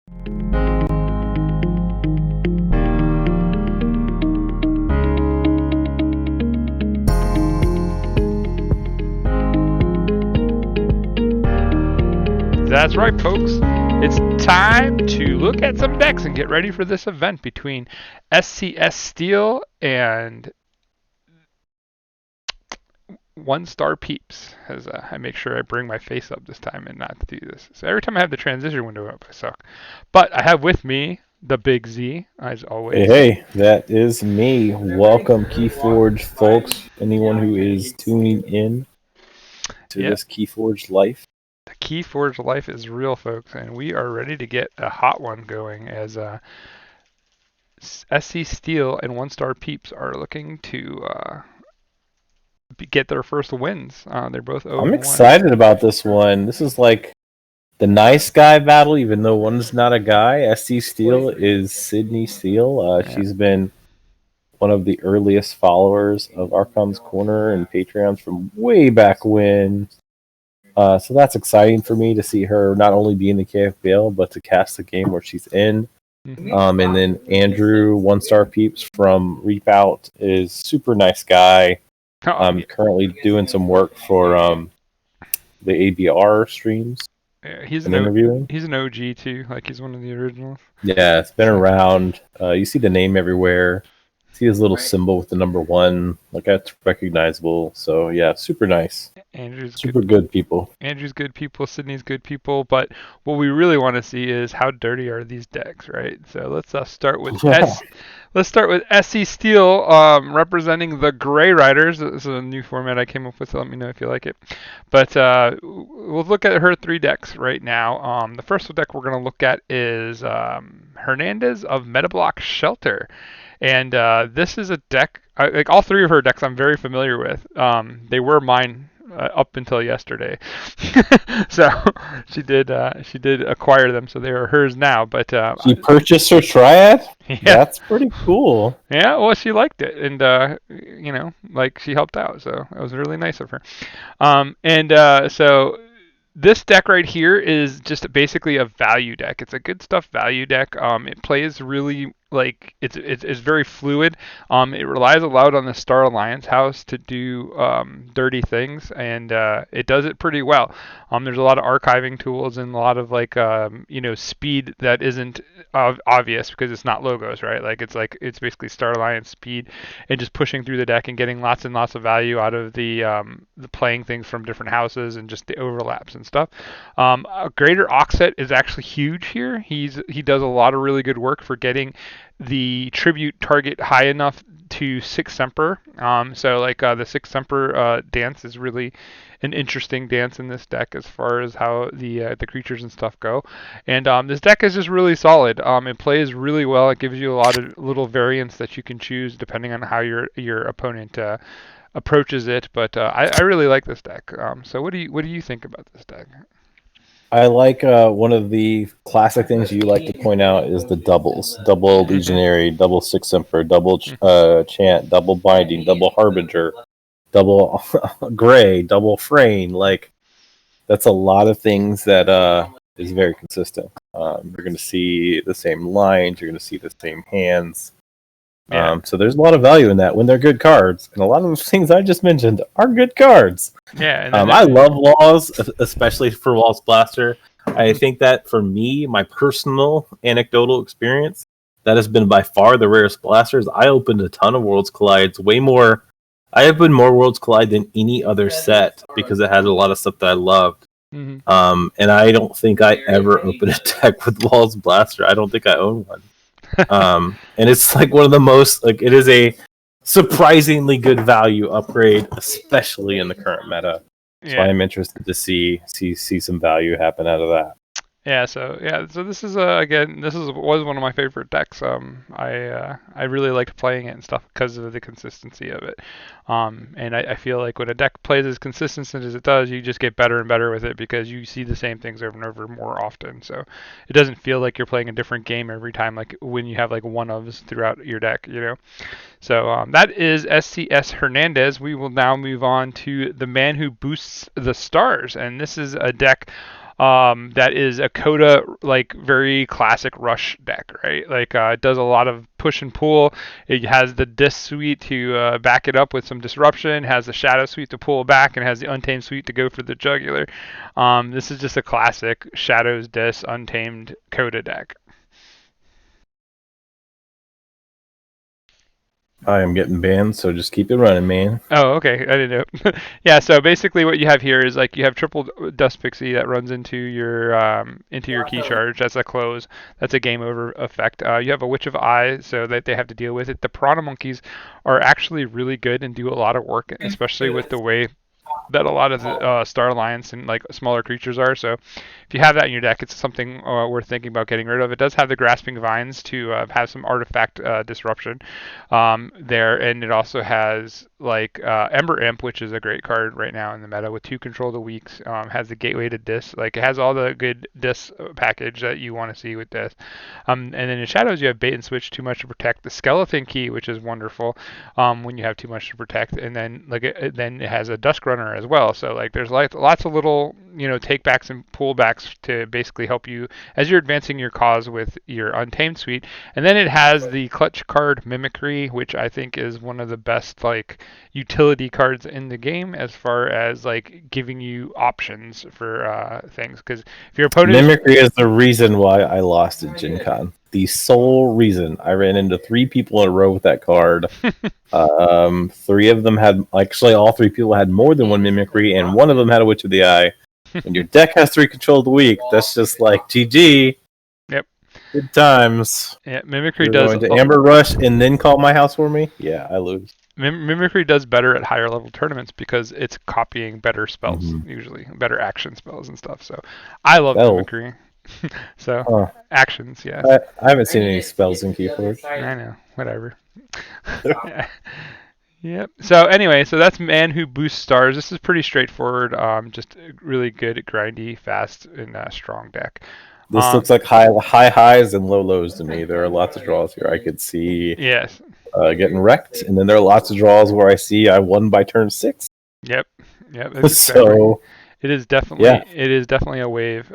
That's right, folks. It's time to look at some decks and get ready for this event between SCSteele and 1StarPeeps. As I make sure I bring my face up this time and not do this. So every time I have the transition window up, I suck. But I have with me the Big Z, as always. Hey, that is me. Welcome, Keyforge folks. Anyone who is tuning in to this Keyforge life. The Keyforge life is real, folks, and we are ready to get a hot one going as SCSteele and 1StarPeeps are looking to get their first wins. They're both 0-1. I'm excited about this one. This is like the nice guy battle, even though one's not a guy. SCSteele is Sydney Steele. She's been one of the earliest followers of Archon's Corner and Patreons from way back when. So that's exciting for me to see her not only be in the KFPL, but to cast the game where she's in. Mm-hmm. And then Andrew, 1StarPeeps from Reap Out, is super nice guy. Currently doing some work for the ABR streams. Yeah, he's an OG too. Like, he's one of the originals. Yeah, it's been around. You see the name everywhere. See his little symbol with the number 1. Like, that's recognizable. So yeah, super nice. Andrew's super good people. Andrew's good people. Sydney's good people. But what we really want to see is how dirty are these decks, right? So let's start with SCSteele representing the Grey Riders. This is a new format I came up with, so let me know if you like it. But we'll look at her 3 decks right now. The first deck we're going to look at is Hernandez of Metablock Shelter. And this is a deck, like all 3 of her decks I'm very familiar with. They were mine up until yesterday. So she did acquire them, so they are hers now. But she purchased her Triad? Yeah. That's pretty cool. Yeah, well, she liked it, and like, she helped out, so it was really nice of her. So this deck right here is just basically a value deck. It's a good stuff value deck. It plays really, like, it's very fluid. It relies a lot on the Star Alliance house to do dirty things, and it does it pretty well. There's a lot of archiving tools and a lot of, like, speed that isn't obvious because it's not logos, right? It's basically Star Alliance speed and just pushing through the deck and getting lots and lots of value out of the playing things from different houses and just the overlaps and stuff. Greater Oxet is actually huge here. He does a lot of really good work for getting the tribute target high enough to 6 Semper. The 6 Semper dance is really an interesting dance in this deck as far as how the creatures and stuff go. And this deck is just really solid. It plays really well. It gives you a lot of little variants that you can choose depending on how your opponent approaches it. But I really like this deck. So what do you think about this deck? I like one of the classic things you like to point out is the doubles. Double Legionary, double 6 Emperor, double Chant, double Binding, double Harbinger, double Gray, double Frayne. Like, that's a lot of things that is very consistent. You're going to see the same lines. You're going to see the same hands. Yeah. So there's a lot of value in that when they're good cards. And a lot of the things I just mentioned are good cards. Yeah. I love Laws, especially for Walls Blaster. I think that for me, my personal anecdotal experience, that has been by far the rarest blasters. I opened a ton of Worlds Collides, way more. I opened more Worlds Collide than any other set because it had a lot of stuff that I loved. Mm-hmm. And I don't think I ever opened a deck with Walls Blaster. I don't think I own one. And it's like one of the most, like, it is a surprisingly good value upgrade, especially in the current meta. So I'm interested to see some value happen out of that. So this is was one of my favorite decks. I really liked playing it and stuff because of the consistency of it. And I feel like when a deck plays as consistent as it does, you just get better and better with it because you see the same things over and over more often. So it doesn't feel like you're playing a different game every time, like when you have like one-ofs throughout your deck, you know. So that is SCS Hernandez. We will now move on to the man who boosts the stars, and this is a deck that is a Coda like very classic rush deck, right? Like it does a lot of push and pull. It has the Dis suite to back it up with some disruption, has the Shadow suite to pull back, and has the Untamed suite to go for the jugular. This is just a classic Shadows Dis Untamed Coda deck. I am getting banned, so just keep it running, man. Oh, okay. I didn't know. Yeah. So basically, what you have here is like you have triple Dust Pixie that runs into your key charge. That's a close. That's a game over effect. You have a Witch of Eye, so that they have to deal with it. The Piranha Monkeys are actually really good and do a lot of work, especially with the way that a lot of the Star Alliance and like smaller creatures are. So if you have that in your deck, it's something worth thinking about getting rid of. It does have the Grasping Vines to have some artifact disruption there, and it also has like Ember Imp, which is a great card right now in the meta with 2 Control the Weaks. Has the Gateway to Dis, like it has all the good Dis package that you want to see with Dis. And then in Shadows, you have Bait and Switch, too much to protect. The Skeleton Key, which is wonderful when you have too much to protect, and then then it has a Dusk Runner as well. So like there's like lots of little takebacks and pullbacks to basically help you as you're advancing your cause with your Untamed suite. And then it has the clutch card Mimicry, which I think is one of the best like utility cards in the game as far as like giving you options for things. Because if your opponent is Mimicry is the reason why I lost at Gen Con. The sole reason. I ran into 3 people in a row with that card. 3 of them had, actually all 3 people had more than 1 Mimicry, and 1 of them had a Witch of the Eye. When your deck has 3 Control of the Week, that's just like GG. Yep. Good times. Yeah, Mimicry You're does. going to Amber Rush and then call my house for me? Yeah, I lose. Mimicry does better at higher level tournaments because it's copying better spells, usually better action spells and stuff. So I love Mimicry. So actions, yeah. I haven't seen any spells in Keyforge. I know, whatever. Yep. So anyway, so that's Man Who Boosts Stars. This is pretty straightforward. Just really good, grindy, fast, and strong deck. This looks like high highs and low lows to me. There are lots of draws here I could see. Yes. Getting wrecked, and then there are lots of draws where I see I won by turn 6. Yep. So it is definitely a wave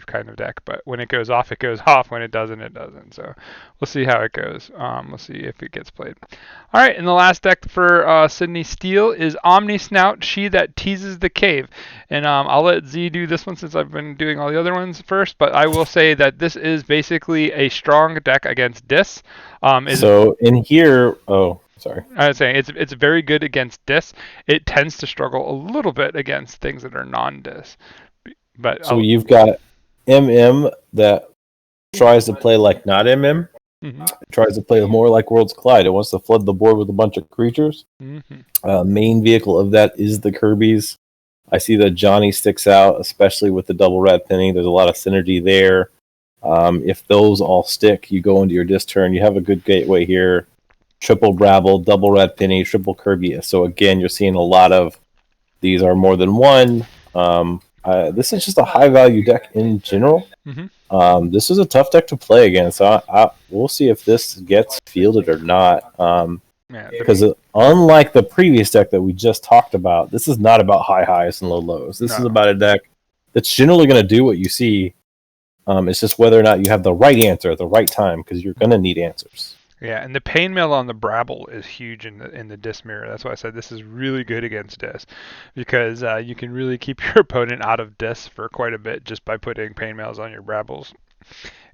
kind of deck. But when it goes off, it goes off. When it doesn't, it doesn't. So we'll see how it goes. We'll see if it gets played. All right, and the last deck for SCSteele is Omni Snout, She That Teases the Cave. And I'll let Z do this one since I've been doing all the other ones first. But I will say that this is basically a strong deck against Dis. So in here, sorry. I was saying it's very good against Dis. It tends to struggle a little bit against things that are non-Dis. But so you've got MM that tries to play like not MM. Mm-hmm. It tries to play more like Worlds Collide. It wants to flood the board with a bunch of creatures. Mm-hmm. Main vehicle of that is the Kirby's. I see that Johnny sticks out, especially with the double red penny. There's a lot of synergy there. If those all stick, you go into your Dis turn. You have a good gateway here. Triple Brabble, double red penny, triple Kirby. So again, you're seeing a lot of these are more than one. This is just a high value deck in general. Mm-hmm. This is a tough deck to play against. So we'll see if this gets fielded or not. Because unlike the previous deck that we just talked about, this is not about high highs and low lows. This is about a deck that's generally going to do what you see. It's just whether or not you have the right answer at the right time, because you're going to need answers. Yeah, and the pain mail on the Brabble is huge in the Dis mirror. That's why I said this is really good against Dis, because you can really keep your opponent out of Dis for quite a bit just by putting pain mails on your Brabbles.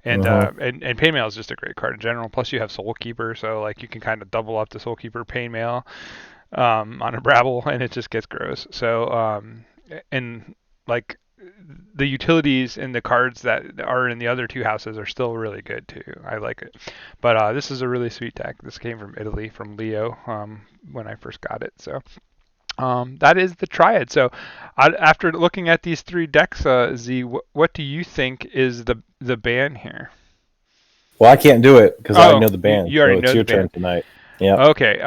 And and pain mail is just a great card in general. Plus you have Soul Keeper, so like you can kind of double up the Soul Keeper pain mail on a Brabble, and it just gets gross. So and like the utilities and the cards that are in the other 2 houses are still really good too. I like it. But this is a really sweet deck. This came from Italy, from Leo, when I first got it. So that is the Triad. So after looking at these 3 decks, Z, what do you think is the ban here? Well, I can't do it because I know the ban. You already know it's your the ban. turn tonight. Yeah. Okay.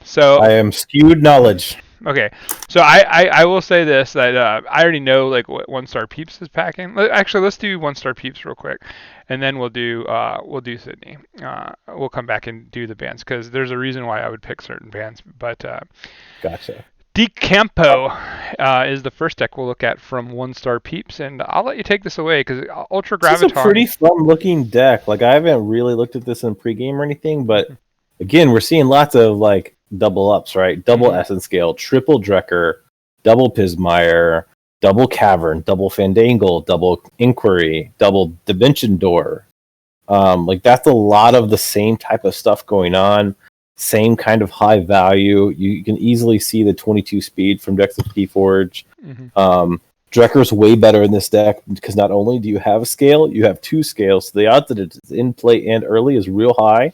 So I am skewed knowledge. Okay, so I will say this, that I already know like what 1StarPeeps is packing. Actually, let's do 1StarPeeps real quick, and then we'll do Sydney. We'll come back and do the bands because there's a reason why I would pick certain bands. But gotcha. Decampo is the first deck we'll look at from 1StarPeeps, and I'll let you take this away because Ultra This is a pretty Graviton. fun-looking deck. Like, I haven't really looked at this in pregame or anything, but again, we're seeing lots of like double ups, right? Double Essence Scale, triple Drekker, double Pismire, double Cavern, double Fandangle, double Inquiry, double Dimension Door. Like, that's a lot of the same type of stuff going on. Same kind of high value. You can easily see the 22 speed from decks of Keyforge. Drekker's way better in this deck because not only do you have a scale, you have two scales. So the odds that it's in play and early is real high.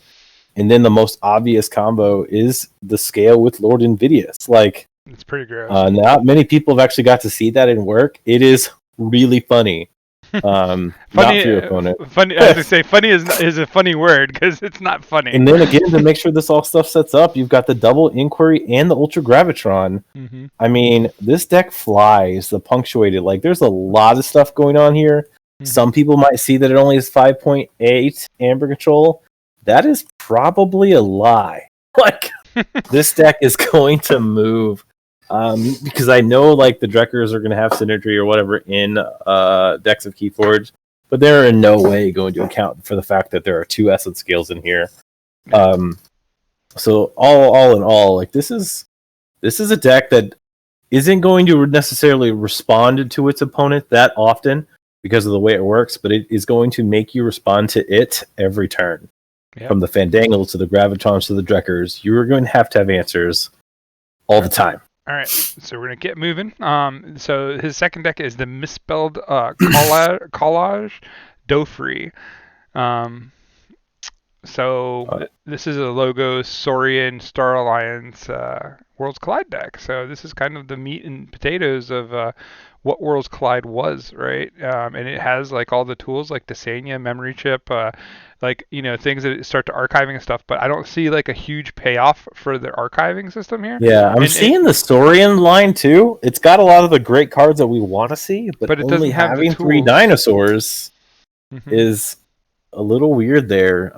And then the most obvious combo is the scale with Lord Invidious. Like, it's pretty gross. Not many people have actually got to see that in work. It is really funny. Funny, not for your opponent. Funny, I was gonna say funny is a funny word because it's not funny. And then again, to make sure this all stuff sets up, you've got the double Inquiry and the Ultra Gravitron. I mean, this deck flies. The punctuated, like, there's a lot of stuff going on here. Some people might see that it only has 5.8 Amber Control. That is probably a lie. Like, this deck is going to move. Because I know, like, the Drekkers are going to have synergy or whatever in decks of Keyforge, but they're in no way going to account for the fact that there are two Essence Scales in here. So all in all, like, this is a deck that isn't going to necessarily respond to its opponent that often because of the way it works, but it is going to make you respond to it every turn. Yep. From the Fandangles to the Gravitrons to the Drekkers, you are going to have answers all the time. All right, so we're gonna get moving. So his second deck is the misspelled collage Dofree. This is a Logos Saurian Star Alliance Worlds Collide deck. So this is kind of the meat and potatoes of what Worlds Collide was, right? And it has like all the tools like Desania, Memory Chip, like, you know, things that start to archiving and stuff, but I don't see like a huge payoff for the archiving system here. Yeah, I'm seeing the Saurian line too. It's got a lot of the great cards that we want to see, but it only doesn't have having 3 dinosaurs is a little weird there.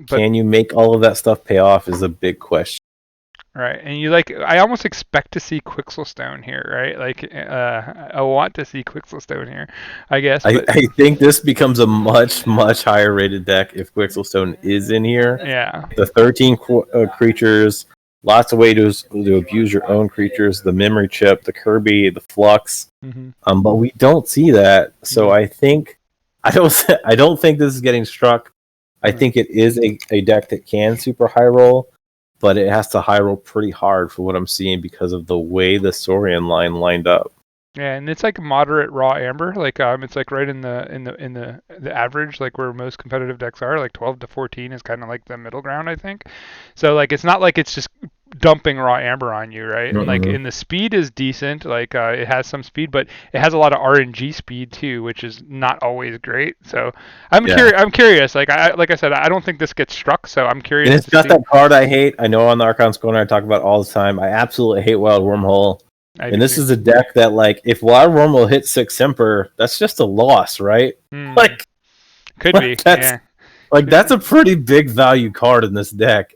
Can you make all of that stuff pay off is a big question. Right, and you like, I almost expect to see Quixelstone here, right? Like, I want to see Quixelstone here, I guess. I think this becomes a much, much higher rated deck if Quixelstone is in here. Yeah. The 13 creatures, lots of ways to abuse your own creatures, the Memory Chip, the Kirby, the Flux. But we don't see that, so I don't think this is getting struck. I think it is a deck that can super high roll, but it has to high roll pretty hard for what I'm seeing because of the way the Saurian line lined up. Yeah, and it's like moderate raw amber. Like, it's like right in the average, like where most competitive decks are. Like 12 to 14 is kind of like the middle ground, I think. So like, it's not like it's just dumping raw amber on you, right? Like, and the speed is decent. Like, it has some speed, but it has a lot of RNG speed too, which is not always great. So I'm curious. Like I said, I don't think this gets struck. So I'm curious. And it's got that card I hate. I know on the Archon's Corner I talk about all the time. I absolutely hate Wild Wormhole. And this is a deck that, like, if Wild Wormhole hits 6 Semper, that's just a loss, right? Like, could be. Yeah. Like, that's a pretty big value card in this deck.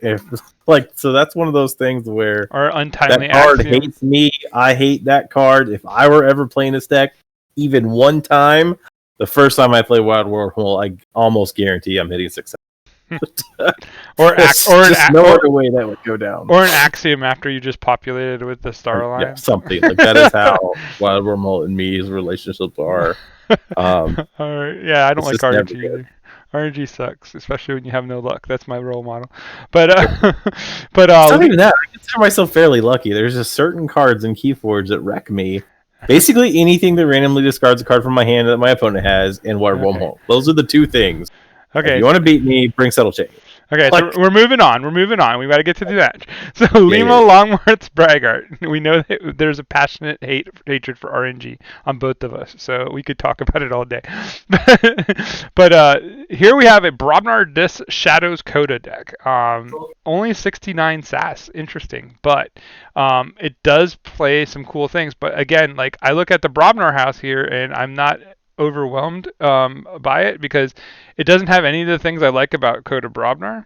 So that's one of those things where or untimely that card hates me. I hate that card. If I were ever playing this deck, even one time, the first time I play Wild Wormhole, I almost guarantee I'm hitting 6 Semper. or no other way that would go down. Or an Axiom after you just populated with the Star Alliance. Yeah, something like that is how Wild Wormhole and me's relationships are. All right. Yeah, I don't like RNG either. RNG sucks, especially when you have no luck. That's my role model. But it's not even that. I consider myself fairly lucky. There's just certain cards in Keyforge that wreck me. Basically, anything that randomly discards a card from my hand that my opponent has, and Wild Wormhole. Those are the two things. Okay. If you want to beat me, bring Subtle Change. Okay, so we're moving on. We've got to get to the match. So Limo Longworth's Braggart. We know that there's a passionate hatred for RNG on both of us, so we could talk about it all day. But here we have a Brobnar Dis Shadows Coda deck. Only 69 SAS. Interesting, but it does play some cool things. But again, like, I look at the Brobnar house here, and I'm not overwhelmed by it because it doesn't have any of the things I like about Coda Brobnar.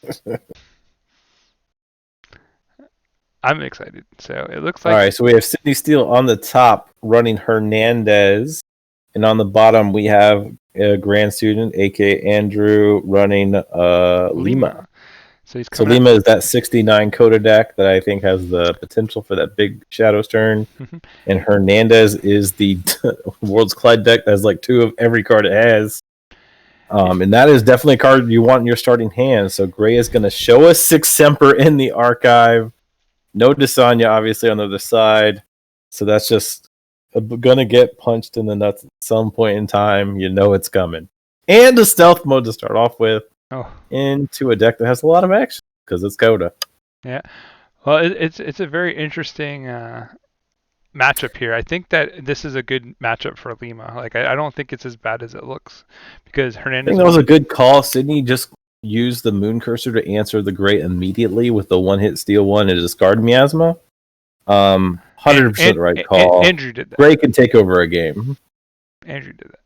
I'm excited. So it looks All like right, so we have SCSteele on the top running Hernandez, and on the bottom we have a grand student, aka Andrew, running Lima. So he's So coming Lima is that 69 Coda deck that I think has the potential for that big Shadows turn. out. And Hernandez is the World's Collide deck that has like 2 of every card it has. And that is definitely a card you want in your starting hand. So Gray is going to show us 6 Semper in the archive. No Desanya, obviously, on the other side. So that's just going to get punched in the nuts at some point in time. You know it's coming. And a stealth mode to start off with. Oh. Into a deck that has a lot of action because it's Coda. Yeah. Well, it's a very interesting matchup here. I think that this is a good matchup for Lima. Like I don't think it's as bad as it looks because I Hernandez. think that was a good call. Sydney just used the Moon Cursor to answer the Gray immediately with the one-hit steal one and discard Miasma. 100% right call. Andrew did that. Gray can take over a game. Andrew did that.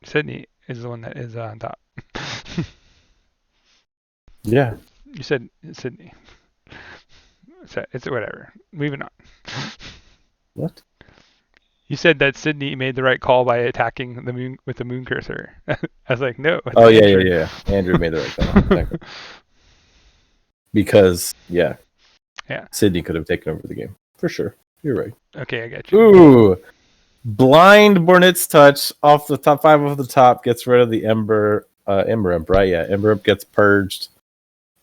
Sydney is the one that is on top. Yeah. You said Sydney. So it's whatever. Moving on. What? You said that Sydney made the right call by attacking the moon with the Moon Cursor. I was like, no. Oh yeah. Andrew made the right call. Because yeah, Sydney could have taken over the game for sure. You're right. Okay, I got you. Ooh, blind Bornit's touch off the top 5 of the top gets rid of the Ember Imp, right? Yeah, Ember Imp gets purged.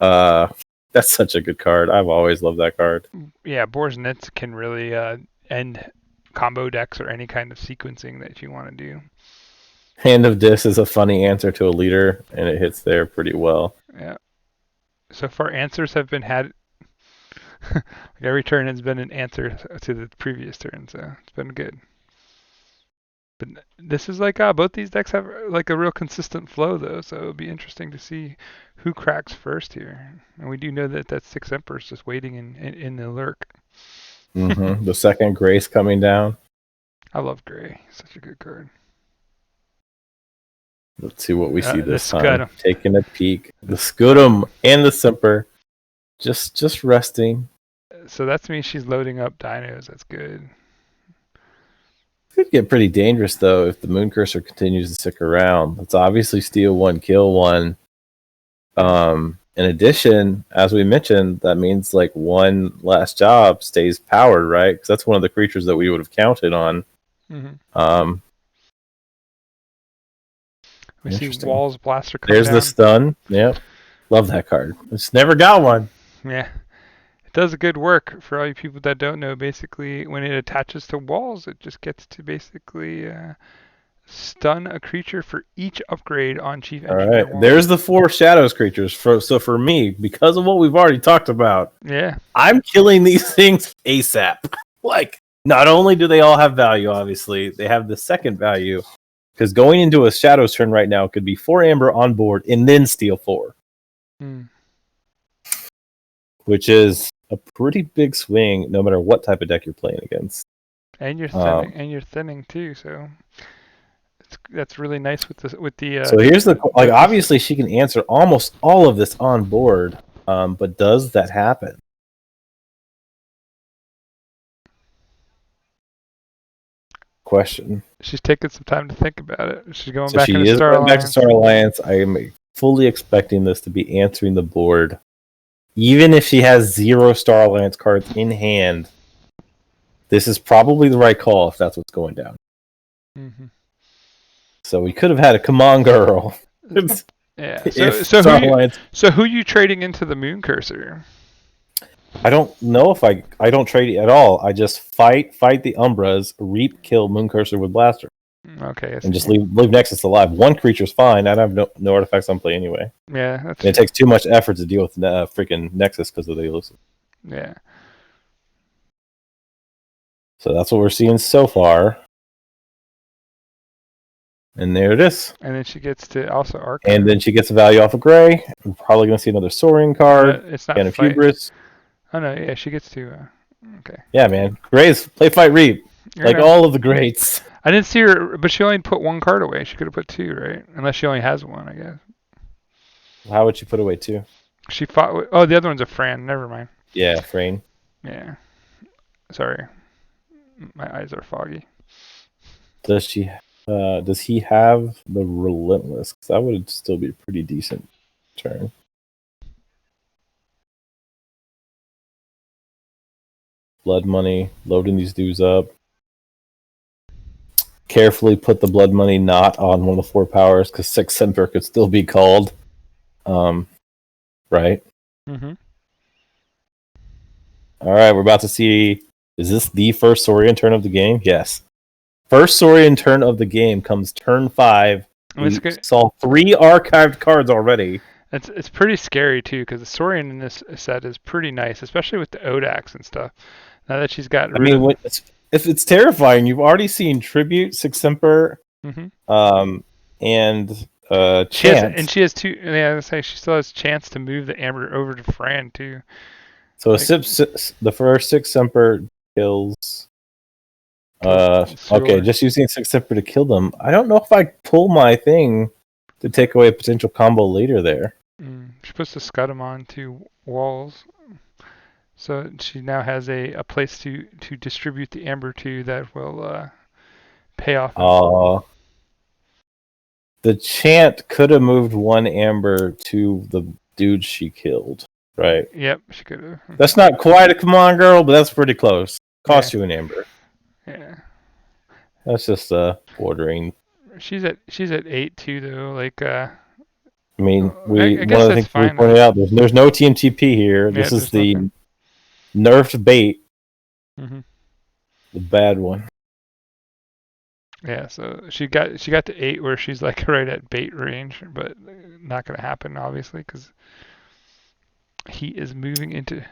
That's such a good card. I've always loved that card. Yeah, Bornitz can really end combo decks or any kind of sequencing that you want to do. Hand of Dis is a funny answer to a leader, and it hits there pretty well. Yeah. So far, answers have been had. Like every turn has been an answer to the previous turn, so it's been good. But this is like both these decks have like a real consistent flow though, so it'll be interesting to see who cracks first here. And we do know that 6 Emperor is just waiting in the lurk. Mm-hmm. The second Grace coming down. I love Gray. Such a good card. Let's see what we see this time. Scudum. Taking a peek. The Scudum and the Semper. Just resting. So that means she's loading up dinos. That's good. Could get pretty dangerous though if the Moon Cursor continues to stick around. Let's obviously steal 1, kill 1. In addition, as we mentioned, that means like 1 last job stays powered, right? Because that's one of the creatures that we would have counted on. Mm-hmm. We see Walls Blaster come There's down. the stun. Yep. Love that card. Just never got one. Yeah. It does good work for all you people that don't know. Basically, when it attaches to walls, it just gets to basically stun a creature for each upgrade on Chief Engineer. All right. There's the 4 Shadows creatures. So for me, because of what we've already talked about, yeah, I'm killing these things ASAP. Like, not only do they all have value, obviously, they have the second value. Because going into a Shadows turn right now could be 4 Amber on board and then steal 4. Which is a pretty big swing no matter what type of deck you're playing against. And you're thinning too, so that's really nice with the So here's the like obviously she can answer almost all of this on board, but does that happen? Question. She's taking some time to think about it. She's going So back she into is Star going Alliance. back to Star Alliance. I am fully expecting this to be answering the board. Even if she has 0 Star Alliance cards in hand, this is probably the right call if that's what's going down. Mm-hmm. So we could have had a come on girl. Yeah. So who are you trading into the Moon Cursor? I don't know if I don't trade it at all. I just fight the Umbras, reap, kill Moon Cursor with Blaster. Okay. And just leave Nexus alive. 1 creature's fine. I have no artifacts on play anyway. Yeah. It takes too much effort to deal with freaking Nexus because of the elusive. Yeah. So that's what we're seeing so far. And there it is. And then she gets to also Archive. And then she gets a value off of Gray. We're probably going to see another Soaring card. It's not and a Hubris. Oh no, yeah, she gets to. Okay. Yeah, man. Gray's play, fight, reap. Like all of the greats. I didn't see her, but she only put 1 card away. She could have put 2, right? Unless she only has 1, I guess. How would she put away 2? She fought with, oh, the other one's a Fran. Never mind. Yeah, Frayne. Yeah. Sorry. My eyes are foggy. Does she? Does he have the Relentless? 'Cause that would still be a pretty decent turn. Blood money, loading these dudes up. Carefully put the blood money not on one of the 4 powers because 6 Semper could still be called. Right. Mm-hmm. All right, we're about to see. Is this the first Saurian turn of the game? Yes. First Saurian turn of the game comes turn 5. We saw 3 archived cards already. It's pretty scary too, because the Saurian in this set is pretty nice, especially with the Odax and stuff. Now that she's got rid of. If it's terrifying, you've already seen Tribute, Six Semper, and Chance. She has 2. Yeah, I was say she still has chance to move the Amber over to Fran too. So the first 6 Semper kills. Okay, just using 6 Semper to kill them. I don't know if I pull my thing to take away a potential combo later there. She puts the Scudam on 2 walls. So she now has a place to distribute the Amber to that will pay off. The Chant could have moved 1 Amber to the dude she killed, right? Yep, she could have. That's not quite a come on girl, but that's pretty close. Cost you an Amber. Yeah. That's just bordering. She's at 8 too though. Like I mean, I guess one of the things we pointed out, there's no TMTP here. This is the nerfed bait. Mm-hmm. The bad one. Yeah, so she got to 8 where she's like right at bait range, but not gonna happen obviously because he is moving into.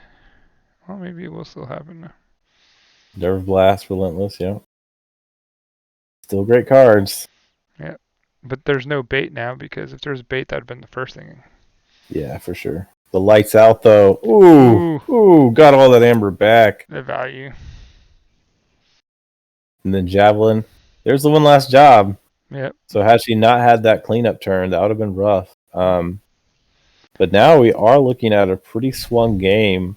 Well, maybe it will still happen now. Nerve Blast, Relentless, yeah. Still great cards. Yeah, but there's no bait now because if there's bait, that'd have been the first thing. Yeah, for sure. The lights out though. Ooh, got all that Amber back. The value. And then Javelin. There's the one last job. Yep. So had she not had that cleanup turn, that would have been rough. But now we are looking at a pretty swung game.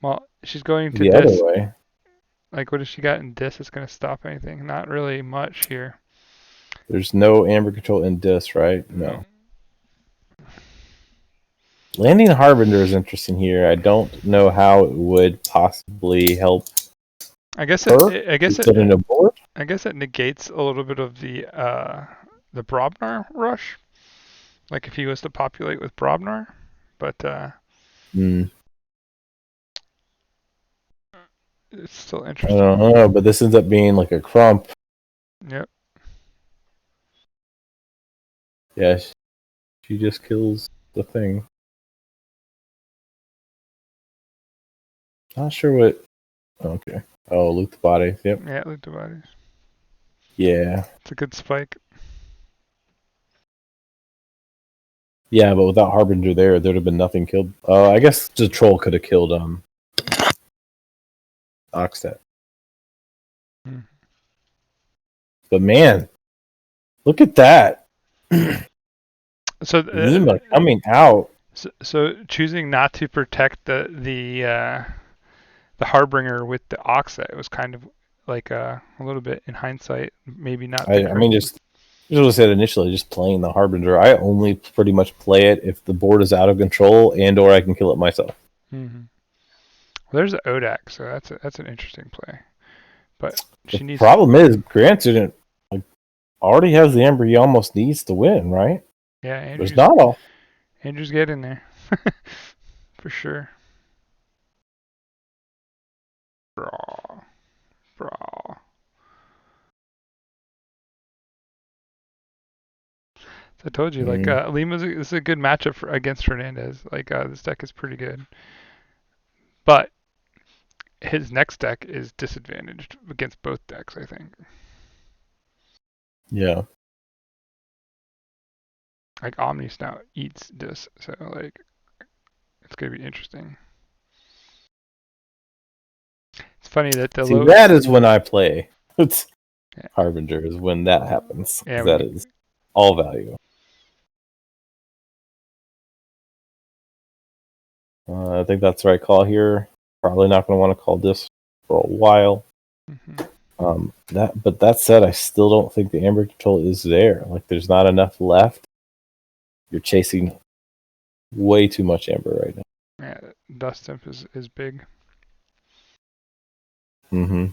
Well, she's going to the other way. Like, what has she got in Dis that's going to stop anything? Not really much here. There's no Amber control in Dis, right? No. Landing Harbinger is interesting here. I don't know how it would possibly help. I guess it negates a little bit of the Brobnar rush. Like if he was to populate with Brobnar, but it's still interesting. I don't know, but this ends up being like a crump. Yep. Yeah, she just kills the thing. Not sure what. Okay. Oh, loot the bodies. Yep. Yeah, loot the bodies. Yeah. It's a good spike. Yeah, but without Harbinger there'd have been nothing killed. I guess the troll could have killed Oxtet. But man, look at that. So Nima coming out. So choosing not to protect the Harbinger with the Oxet was kind of like a little bit in hindsight, maybe not. I mean, just as I said initially, just playing the Harbinger. I only pretty much play it if the board is out of control and or I can kill it myself. Mm-hmm. Well, there's the Odax, so that's an interesting play. But the problem is Grant didn't already has the Amber he almost needs to win, right? Yeah, Andrew's getting there for sure. Brawl. So I told you, like Lima's is a good matchup against Fernandez. Like this deck is pretty good, but his next deck is disadvantaged against both decks, I think. Yeah. Like Omnis now eats this, so like it's gonna be interesting. It's funny that that is when I play. Harbinger is when that happens. Yeah, that is all value. I think that's the right call here. Probably not going to want to call this for a while. But that said, I still don't think the amber control is there. Like, there's not enough left. You're chasing way too much amber right now. Yeah, dust temp is big. Mm-hmm.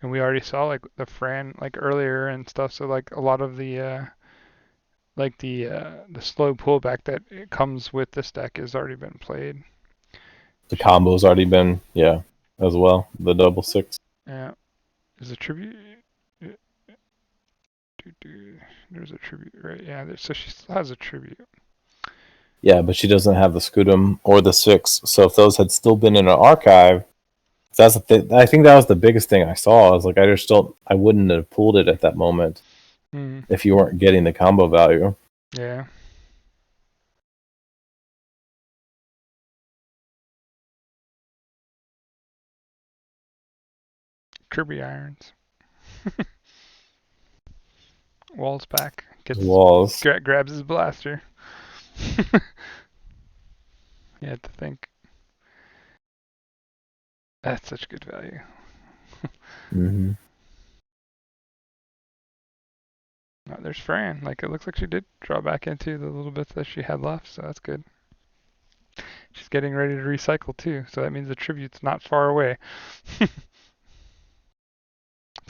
And we already saw like the Fran like earlier and stuff. So like a lot of the the slow pullback that it comes with this deck has already been played. The combo's already been, as well. The double 6. Yeah, is a tribute. There's a tribute, right? Yeah, so she still has a tribute. Yeah, but she doesn't have the Scutum or the 6. So if those had still been in an archive, I think that was the biggest thing I saw. I was like, I wouldn't have pulled it at that moment if you weren't getting the combo value. Yeah. Kirby irons. Wall's back. Grabs his blaster. You had to think. That's such good value. Mm-hmm. Oh, there's Fran. Like, it looks like she did draw back into the little bits that she had left, so that's good. She's getting ready to recycle too, so that means the tribute's not far away. It's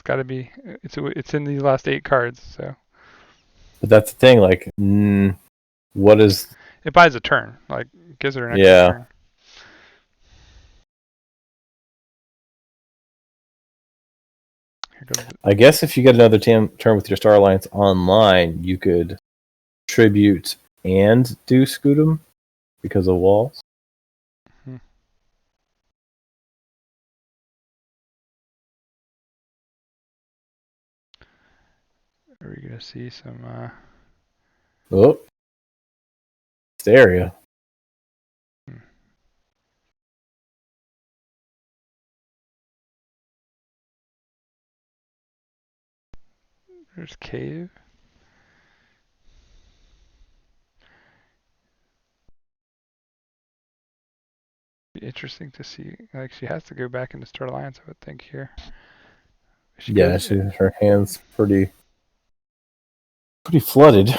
got to be. It's in the last 8 cards, so. But that's the thing. Like, what is? It buys a turn. Like, gives her an extra turn. I guess if you get another turn with your Star Alliance online, you could tribute and do Scutum because of walls. Are we gonna see some? Oh, Hysteria. There's Cave. Be interesting to see. Like, she has to go back into Star Alliance, I would think here. Her hand's pretty flooded.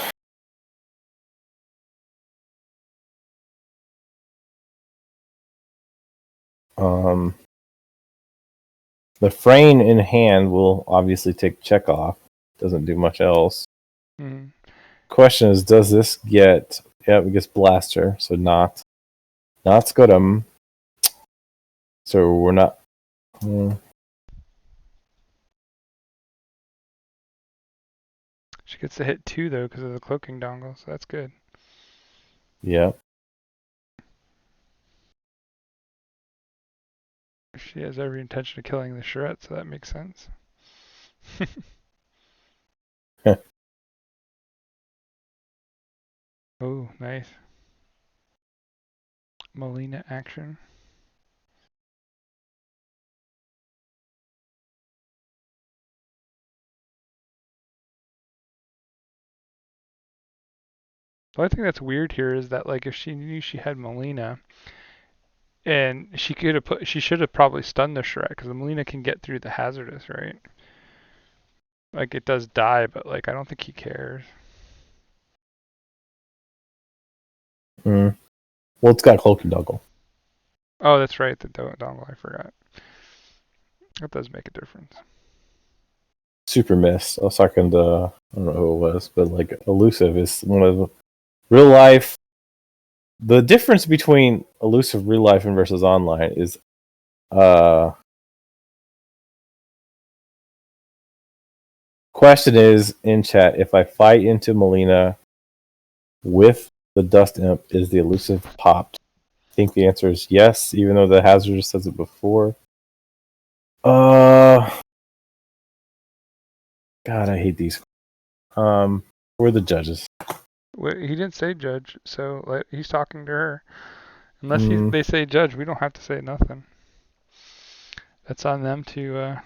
The Frame in hand will obviously take check off. Doesn't do much else. Question is, does this get? Yeah, it gets Blaster, so not Scutum. So we're not. She gets to hit 2 though because of the cloaking dongle, so that's good. Yeah. She has every intention of killing the Charette, so that makes sense. Oh, nice. Molina action. The only thing that's weird here is that, like, if she knew she had Molina, and she should have probably stunned the Charette, because the Molina can get through the hazardous, right? Like, it does die, but, like, I don't think he cares. Well, it's got cloaking dongle. Oh, that's right, the dongle, I forgot. That does make a difference. Super miss. I was talking to, I don't know who it was, but like Elusive is one of the real life. The difference between Elusive real life and versus online is, question is in chat, if I fight into Molina with the Dust Imp, is the Elusive popped? I think the answer is yes, even though the Hazardous says it before. God, I hate these. We're the judges. He didn't say judge, so he's talking to her. Unless they say judge, we don't have to say nothing. That's on them to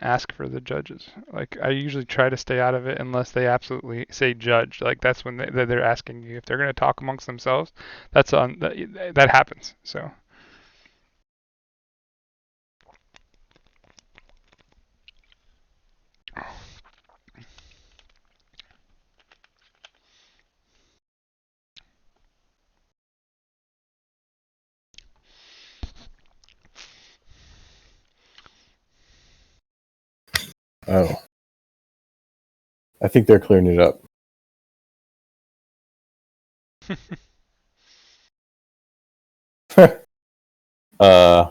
Ask for the judges. Like I usually try to stay out of it unless they absolutely say judge. Like that's when they're asking you if they're going to talk amongst themselves. That's on that happens. So. Oh, I think they're clearing it up. uh,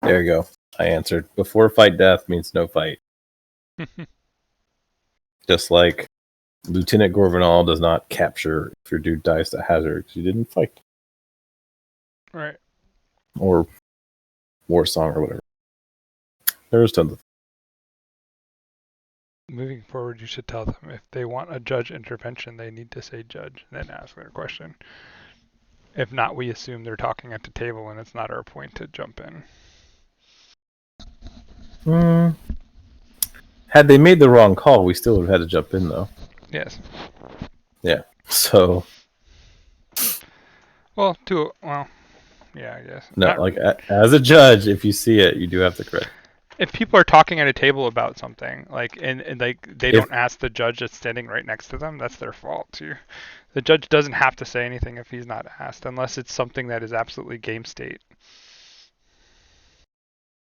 there you go. I answered. Before fight death means no fight. Just like Lieutenant Gorvanal does not capture if your dude dies to hazard because you didn't fight. Right. Or War Song or whatever. There's tons of. Moving forward, you should tell them if they want a judge intervention, they need to say judge, and then ask their question. If not, we assume they're talking at the table, and it's not our point to jump in. Had they made the wrong call, we still would have had to jump in, though. Yes. Yeah. So. Well, yeah, I guess. No, like as a judge, if you see it, you do have to correct. If people are talking at a table about something, like and like they don't ask the judge that's standing right next to them, that's their fault too. The judge doesn't have to say anything if he's not asked, unless it's something that is absolutely game state.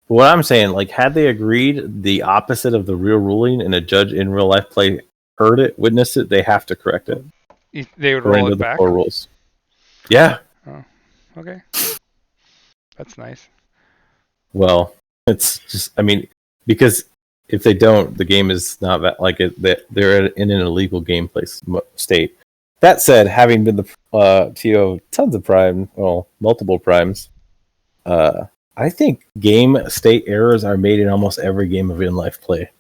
What I'm saying, like, had they agreed the opposite of the real ruling and a judge in real life play heard it, witnessed it, they have to correct it. They would roll it back? The rules. Yeah. Oh, okay. That's nice. Well, it's just, I mean, because if they don't, the game is not that, like, they're in an illegal gameplay state. That said, having been the TO of tons of multiple primes, I think game state errors are made in almost every game of in-life play.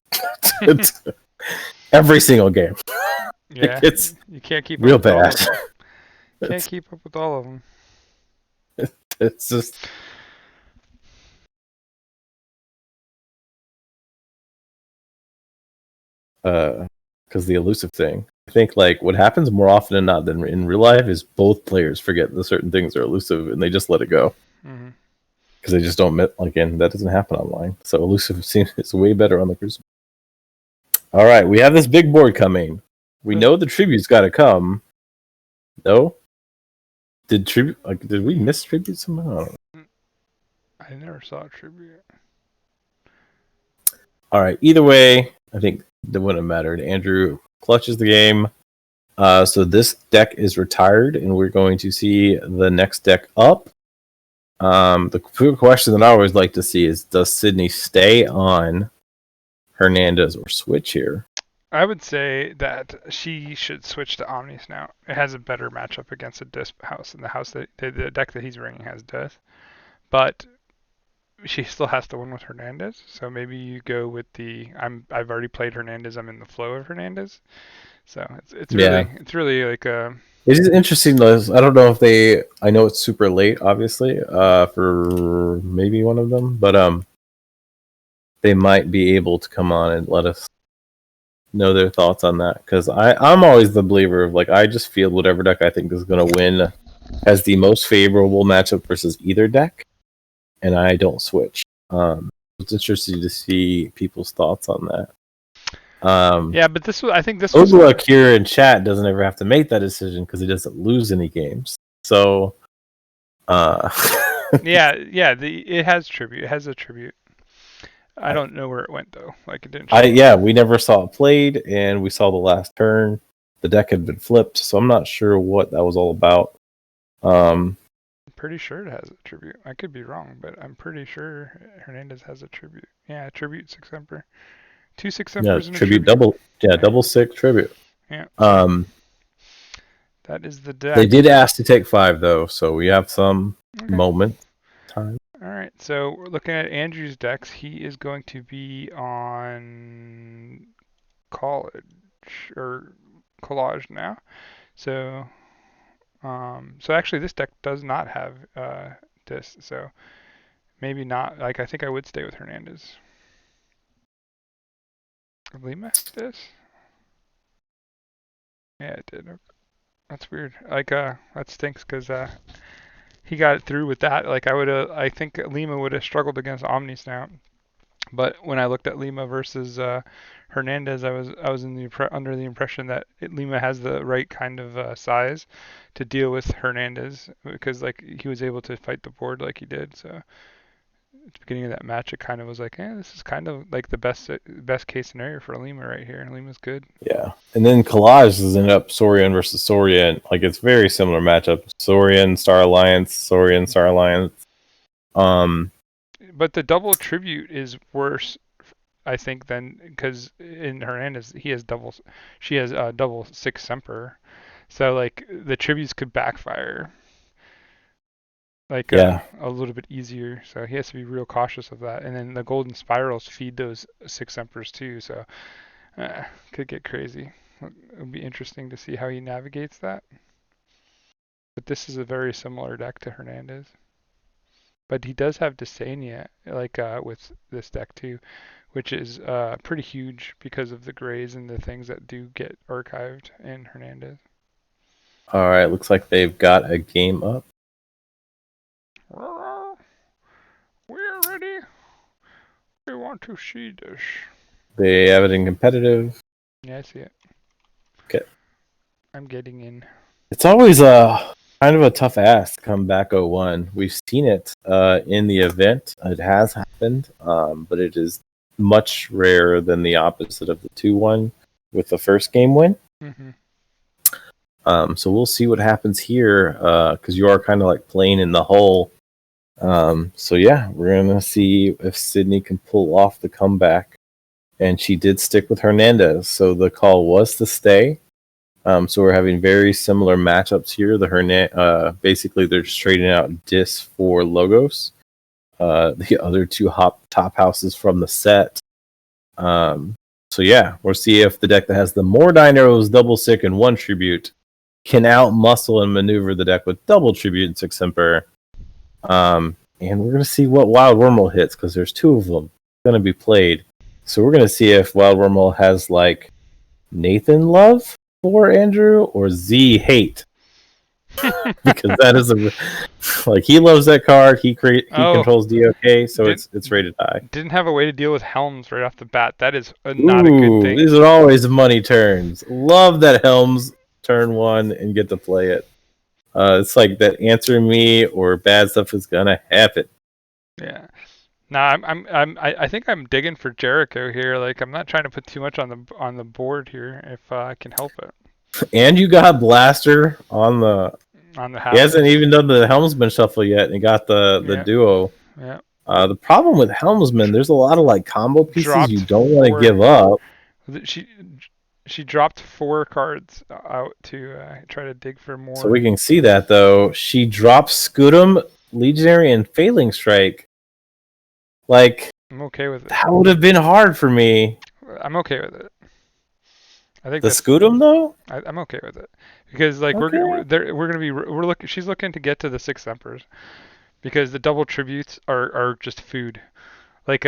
Every single game. Yeah, it's you can't keep real up with bad. All of them. Can't keep up with all of them. It's just because the elusive thing. I think like what happens more often than not than in real life is both players forget that certain things are elusive and they just let it go because they just don't again that doesn't happen online. So elusive seems it's way better on the Crucible. All right, we have this big board coming. We know the tribute's got to come. No, did we miss tribute somehow? I never saw a tribute. All right, either way, I think it wouldn't have mattered. Andrew clutches the game. So this deck is retired, and we're going to see the next deck up. The question that I always like to see is, does Sydney stay on Hernandez or switch here? I would say that she should switch to Omnis now. It has a better matchup against a Disc house, and the deck that he's bringing has Death. But she still has to win with Hernandez, so maybe you go with I've already played Hernandez. I'm in the flow of Hernandez, so it's really like a. It is interesting though. I don't know if I know it's super late, obviously, for maybe one of them, but they might be able to come on and let us know their thoughts on that, because I'm always the believer of like I just field whatever deck I think is going to win has the most favorable matchup versus either deck, and I don't switch. It's interesting to see people's thoughts on that. Yeah, but I think this Oglak here in chat doesn't ever have to make that decision because he doesn't lose any games. So, it has tribute. It has a tribute. I don't know where it went though. Like it didn't. We never saw it played, and we saw the last turn. The deck had been flipped, so I'm not sure what that was all about. I'm pretty sure it has a tribute. I could be wrong, but I'm pretty sure Hernandez has a tribute. Yeah, tribute 6 Emperor. 2 6 Emperors and tribute. Double 6 tribute. Yeah. That is the deck. They did ask to take 5 though, so we have some moment time. All right, so we're looking at Andrew's decks. He is going to be on college or collage now. So so actually this deck does not have this. So maybe not. Like I think I would stay with Hernandez. Lima has this. Yeah, it did. That's weird. Like that stinks because he got it through with that. Like I think Lima would have struggled against Omni Snout. But when I looked at Lima versus Hernandez, I was under the impression that Lima has the right kind of size to deal with Hernandez because like he was able to fight the board like he did. So at the beginning of that match, it kind of was like, this is kind of like the best case scenario for Lima right here. Lima's good. Yeah, and then collage has ended up Saurian versus Saurian. Like it's very similar matchup. Saurian Star Alliance, Saurian Star Alliance. But the double tribute is worse, I think, than because in Hernandez she has double six Semper, so like the tributes could backfire like Yeah, a little bit easier. So he has to be real cautious of that. And then the golden spirals feed those six Sempers too, so could get crazy. It would be interesting to see how he navigates that. But this is a very similar deck to Hernandez. But he does have Desania, like with this deck too, which is pretty huge because of the grays and the things that do get archived in Hernandez. all right. Looks like they've got a game up. We're ready. We want to see this. They have it in competitive. Yeah, I see it. Okay. I'm getting in. It's always a kind of a tough ask to come back 0-1. We've seen it in the event. It has happened, but it is much rarer than the opposite of the 2-1 with the first game win. Mm-hmm. So we'll see what happens here because you are kind of like playing in the hole. So yeah, we're gonna see if Sydney can pull off the comeback, and she did stick with Hernandez. So the call was to stay. So we're having very similar matchups here. Basically they're just trading out Dis for Logos. The other two top houses from the set. So yeah, we'll see if the deck that has the more dinos, double sick, and one tribute can out muscle and maneuver the deck with double tribute and six Emperor. And we're gonna see what Wild Wormhole hits because there's two of them going to be played. So we're gonna see if Wild Wormhole has like Nathan love for Andrew or Z hate. Because that is like he loves that card. He controls DOK, so it's rated high. Didn't have a way to deal with Helms right off the bat. That is not a good thing. These are always money turns. Love that Helms turn one and get to play it. It's like that answer me or bad stuff is gonna happen. Yeah. Nah, I think I'm digging for Jericho here. Like I'm not trying to put too much on the board here if I can help it. And you got Blaster on the house. He hasn't even done the Helmsman shuffle yet, and he got the duo. Yeah. The problem with Helmsman, there's a lot of like combo pieces you don't want to give up. She dropped 4 cards out to try to dig for more. So we can see that though. She dropped Scutum, Legionary, and Failing Strike. Like I'm okay with it. That would have been hard for me. I'm okay with it. I think the Scutum though. I'm okay with it because like she's looking to get to the 6 Emperors because the double tributes are just food. Like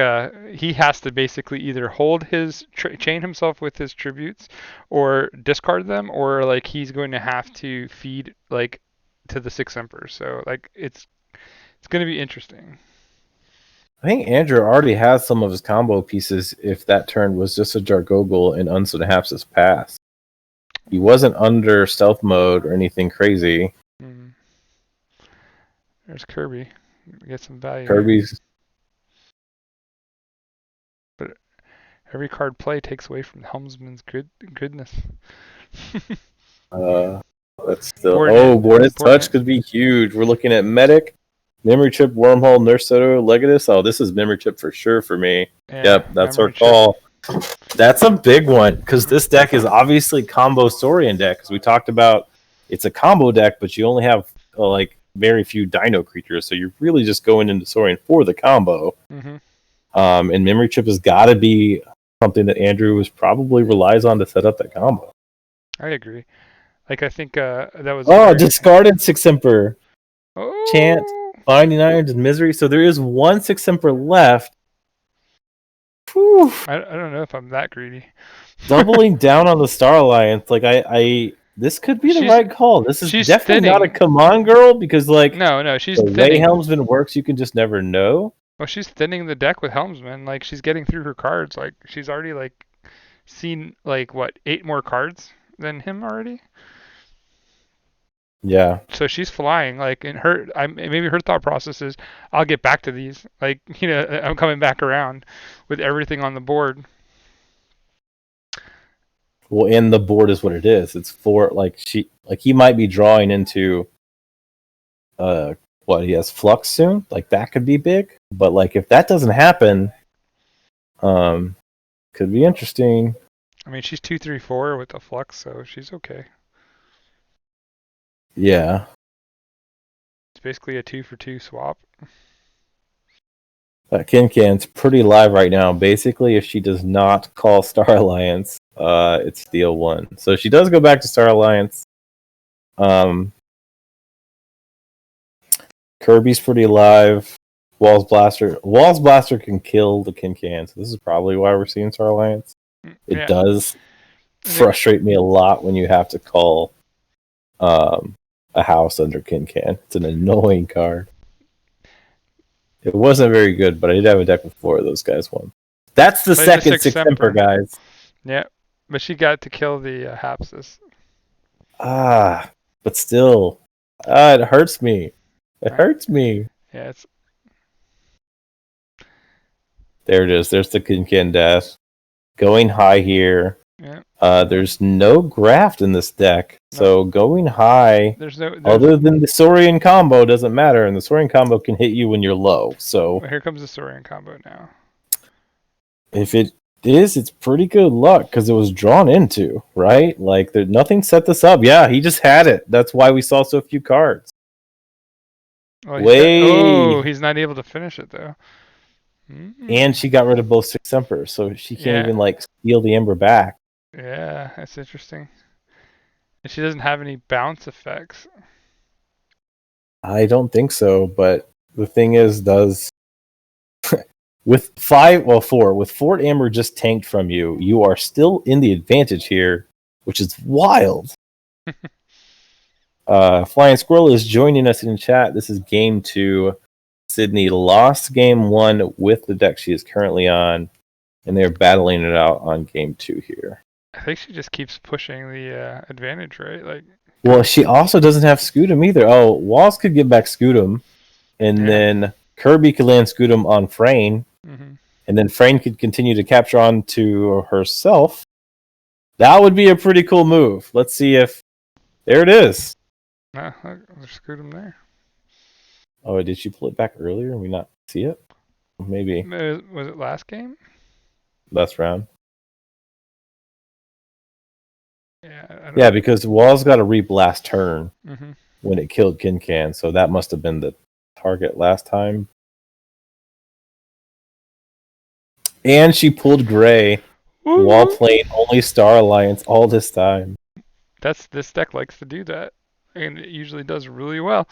he has to basically either hold his chain himself with his tributes or discard them, or like he's going to have to feed like to the 6 Emperors. So like it's going to be interesting. I think Andrew already has some of his combo pieces if that turn was just a Jargogol and Unsynapsis pass. He wasn't under stealth mode or anything crazy. There's Kirby. Get some value. Kirby's. Here. But every card play takes away from Helmsman's goodness. That's still. Boarded Touch could be huge. We're looking at Medic. Memory Chip, Wormhole, Nurse Soto, Legatus. Oh, this is Memory Chip for sure for me. Yeah, yep, that's our call. That's a big one because this deck is obviously combo Saurian deck. Because we talked about it's a combo deck, but you only have like very few Dino creatures, so you're really just going into Saurian for the combo. Mm-hmm. And Memory Chip has got to be something that Andrew was probably relies on to set up that combo. I agree. Like I think that was Oh, very... discarded Six Emperor. Chant, Oh, Binding Irons, and Misery. So there is one Six Emperor left. Whew. I don't know if I'm that greedy. Doubling down on the Star Alliance. Like I this could be the she's right call. This is she's definitely not a thinning. come on girl because like No, she's the way thinning. Helmsman works, you can just never know. Well, she's thinning the deck with Helmsman. Like she's getting through her cards. Like she's already like seen like what 8 more cards than him already. Yeah. So she's flying. Like in her, maybe her thought process is, I'll get back to these. Like I'm coming back around with everything on the board. Well, and the board is what it is. It's for like he might be drawing into what he has Flux soon. Like that could be big. But like if that doesn't happen, could be interesting. I mean, she's 2-3-4 with the Flux, so she's okay. Yeah. It's basically a 2-for-2 swap. Kincan's pretty live right now. Basically, if she does not call Star Alliance, it's Steel 1. So she does go back to Star Alliance. Kirby's pretty live. Walls Blaster can kill the Kincan. So this is probably why we're seeing Star Alliance. It does frustrate me a lot when you have to call a house under Kincan. It's an annoying card. It wasn't very good, but I did have a deck with 4 of those guys won. That's the second Six Emperor, guys. Yeah, but she got to kill the Hapsis. But still, it hurts me. It hurts me. Yeah, it's... There it is. There's the Kincan Death. Going high here. Yeah. There's no graft in this deck, so going high, there's no other than the Saurian combo, doesn't matter, and the Saurian combo can hit you when you're low. So well, here comes the Saurian combo now. If it is, it's pretty good luck because it was drawn into, right? Like nothing set this up. Yeah, he just had it. That's why we saw so few cards. Well, he's not able to finish it though. And she got rid of both Six Emperors, so she can't even like steal the Ember back. Yeah, that's interesting. And she doesn't have any bounce effects. I don't think so, but the thing is, with 4 Ember just tanked from you, you are still in the advantage here, which is wild. Flying Squirrel is joining us in chat. This is game 2. Sydney lost game 1 with the deck she is currently on, and they're battling it out on game 2 here. I think she just keeps pushing the advantage, right? Like, well, she also doesn't have Scootum either. Oh, Walls could get back Scootum, and then Kirby could land Scootum on Frayne, and then Frayne could continue to capture onto herself. That would be a pretty cool move. Let's see if... There it is. There's Scootum there. Oh, did she pull it back earlier and we not see it? Maybe. Was it last game? Last round. Yeah, because Walls got a reap last turn when it killed Kincan, so that must have been the target last time. And she pulled Gray while playing only Star Alliance all this time. This deck likes to do that, and it usually does really well.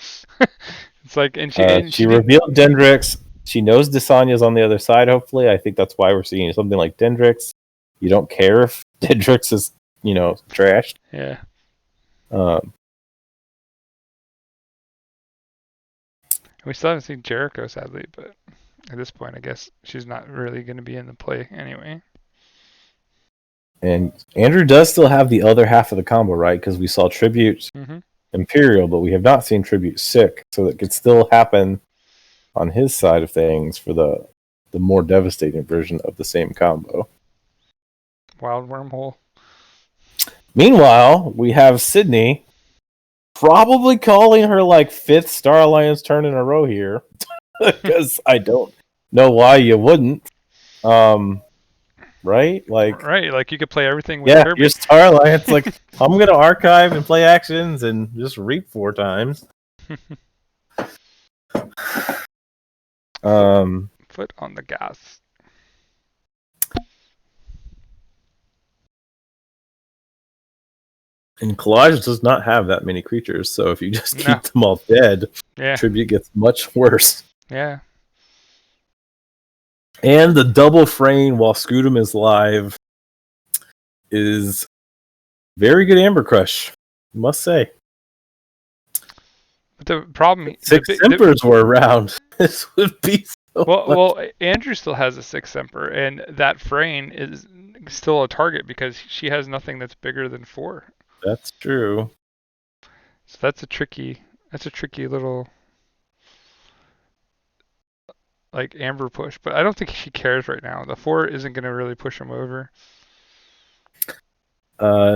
It's like, and she revealed Dendrix. She knows Desanya's on the other side, hopefully. I think that's why we're seeing something like Dendrix. You don't care if Dendrix is, trashed. Yeah. We still haven't seen Jericho, sadly, but at this point, I guess she's not really going to be in the play anyway. And Andrew does still have the other half of the combo, right? Because we saw Tribute Imperial, but we have not seen Tribute Sick, so it could still happen on his side of things for the more devastating version of the same combo. Wild Wormhole. Meanwhile, we have Sydney probably calling her like 5th Star Alliance turn in a row here, because I don't know why you wouldn't. Right? Like you could play everything with Kirby. Your Star Alliance, like, I'm gonna archive and play actions and just reap 4 times. Foot on the gas. And Collage does not have that many creatures, so if you just No. keep them all dead, Yeah. Tribute gets much worse. Yeah. And the double frame while Scootum is live is very good Amber Crush, must say. But the problem, Six Simpers were around. This would be so well, Andrew still has a 6 Semper, and that Frayne is still a target because she has nothing that's bigger than 4. That's true. So that's a tricky little like Amber push. But I don't think she cares right now. The 4 isn't going to really push him over.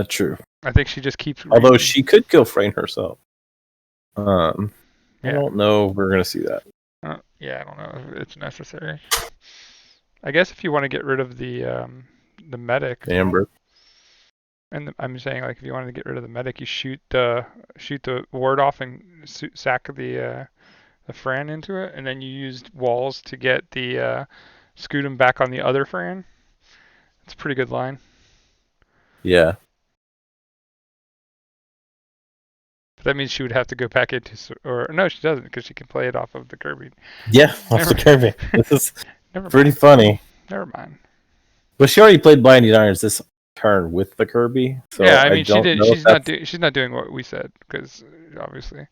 True. I think she just keeps. Although she could kill Frayne herself. I Yeah. don't know if we're gonna see that. Yeah, I don't know if it's necessary. I guess if you want to get rid of the medic, Amber. and I'm saying like if you wanted to get rid of the medic, you shoot the ward off and sack the Fran into it, and then you used walls to get the Scootum back on the other Fran. It's a pretty good line. Yeah. But that means she would have to go back into, or no, she doesn't, because she can play it off of the Kirby. Yeah, off the Kirby. This is pretty mind. funny. Never mind. But she already played Blinding Irons this turn with the Kirby. So yeah, I mean, she did. She's not doing what we said, because obviously.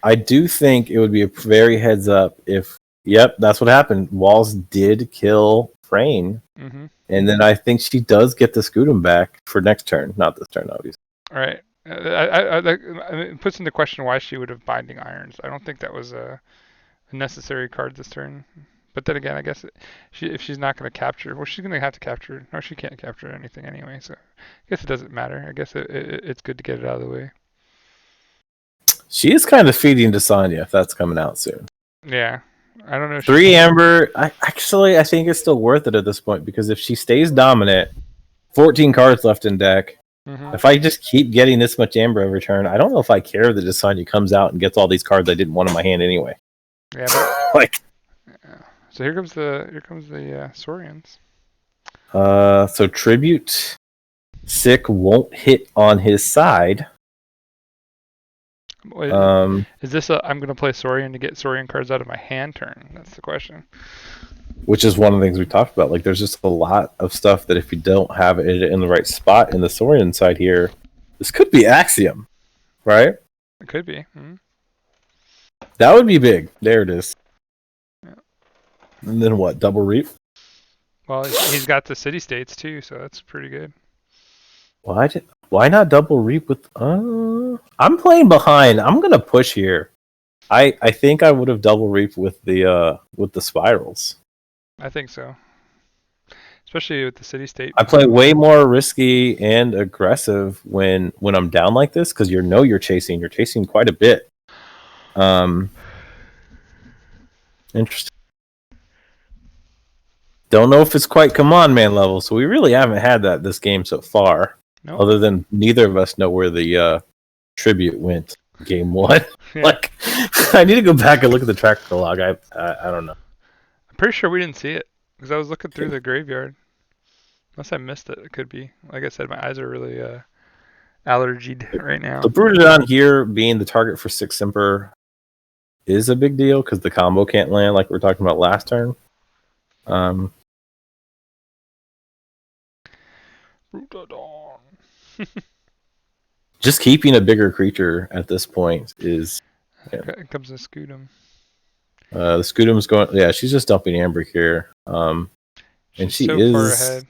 I do think it would be a very heads up if, yep, that's what happened. Walls did kill Frayne. Mm-hmm. And then I think she does get the Scootum back for next turn. Not this turn, obviously. All right. It puts into question why she would have Binding Irons. I don't think that was a necessary card this turn. But then again, I guess if she's not going to capture, well, she's going to have to capture. No, she can't capture anything anyway, so I guess it doesn't matter. I guess it's good to get it out of the way. She is kind of feeding to Sonya if that's coming out soon. Yeah. I don't know. 3 Amber, I think it's still worth it at this point because if she stays dominant, 14 cards left in deck. Mm-hmm. If I just keep getting this much Amber every turn, I don't know if I care that Sonya comes out and gets all these cards I didn't want in my hand anyway. Yeah, but like. Yeah. So here comes the Saurians. So Tribute Sick won't hit on his side. Is this a I'm going to play Saurian to get Saurian cards out of my hand turn? That's the question. Which is one of the things we talked about. Like, there's just a lot of stuff that if you don't have it in the right spot in the Saurian side here, this could be Axiom, right? It could be. Mm-hmm. That would be big. There it is. Yeah. And then what? Double Reap? Well, he's got the City States too, so that's pretty good. Why not Double Reap with... I'm playing behind. I'm going to push here. I think I would have Double Reap with the Spirals. I think so. Especially with the City State. I play way more risky and aggressive when I'm down like this because you're chasing. You're chasing quite a bit. Interesting. Don't know if it's quite Command Man level, so we really haven't had that this game so far. Nope. Other than neither of us know where the Tribute went game 1. Yeah. Like, I need to go back and look at the tracker log. I don't know. I'm pretty sure we didn't see it because I was looking through the graveyard. Unless I missed it, it could be. Like I said, my eyes are really allergied right now. The Brutodon here being the target for 6 Simper is a big deal because the combo can't land like we were talking about last turn. Brutodon. Just keeping a bigger creature at this point is... Yeah. Here comes the Scootum. The Scootum's going... Yeah, she's just dumping Amber here. And she so is... far ahead.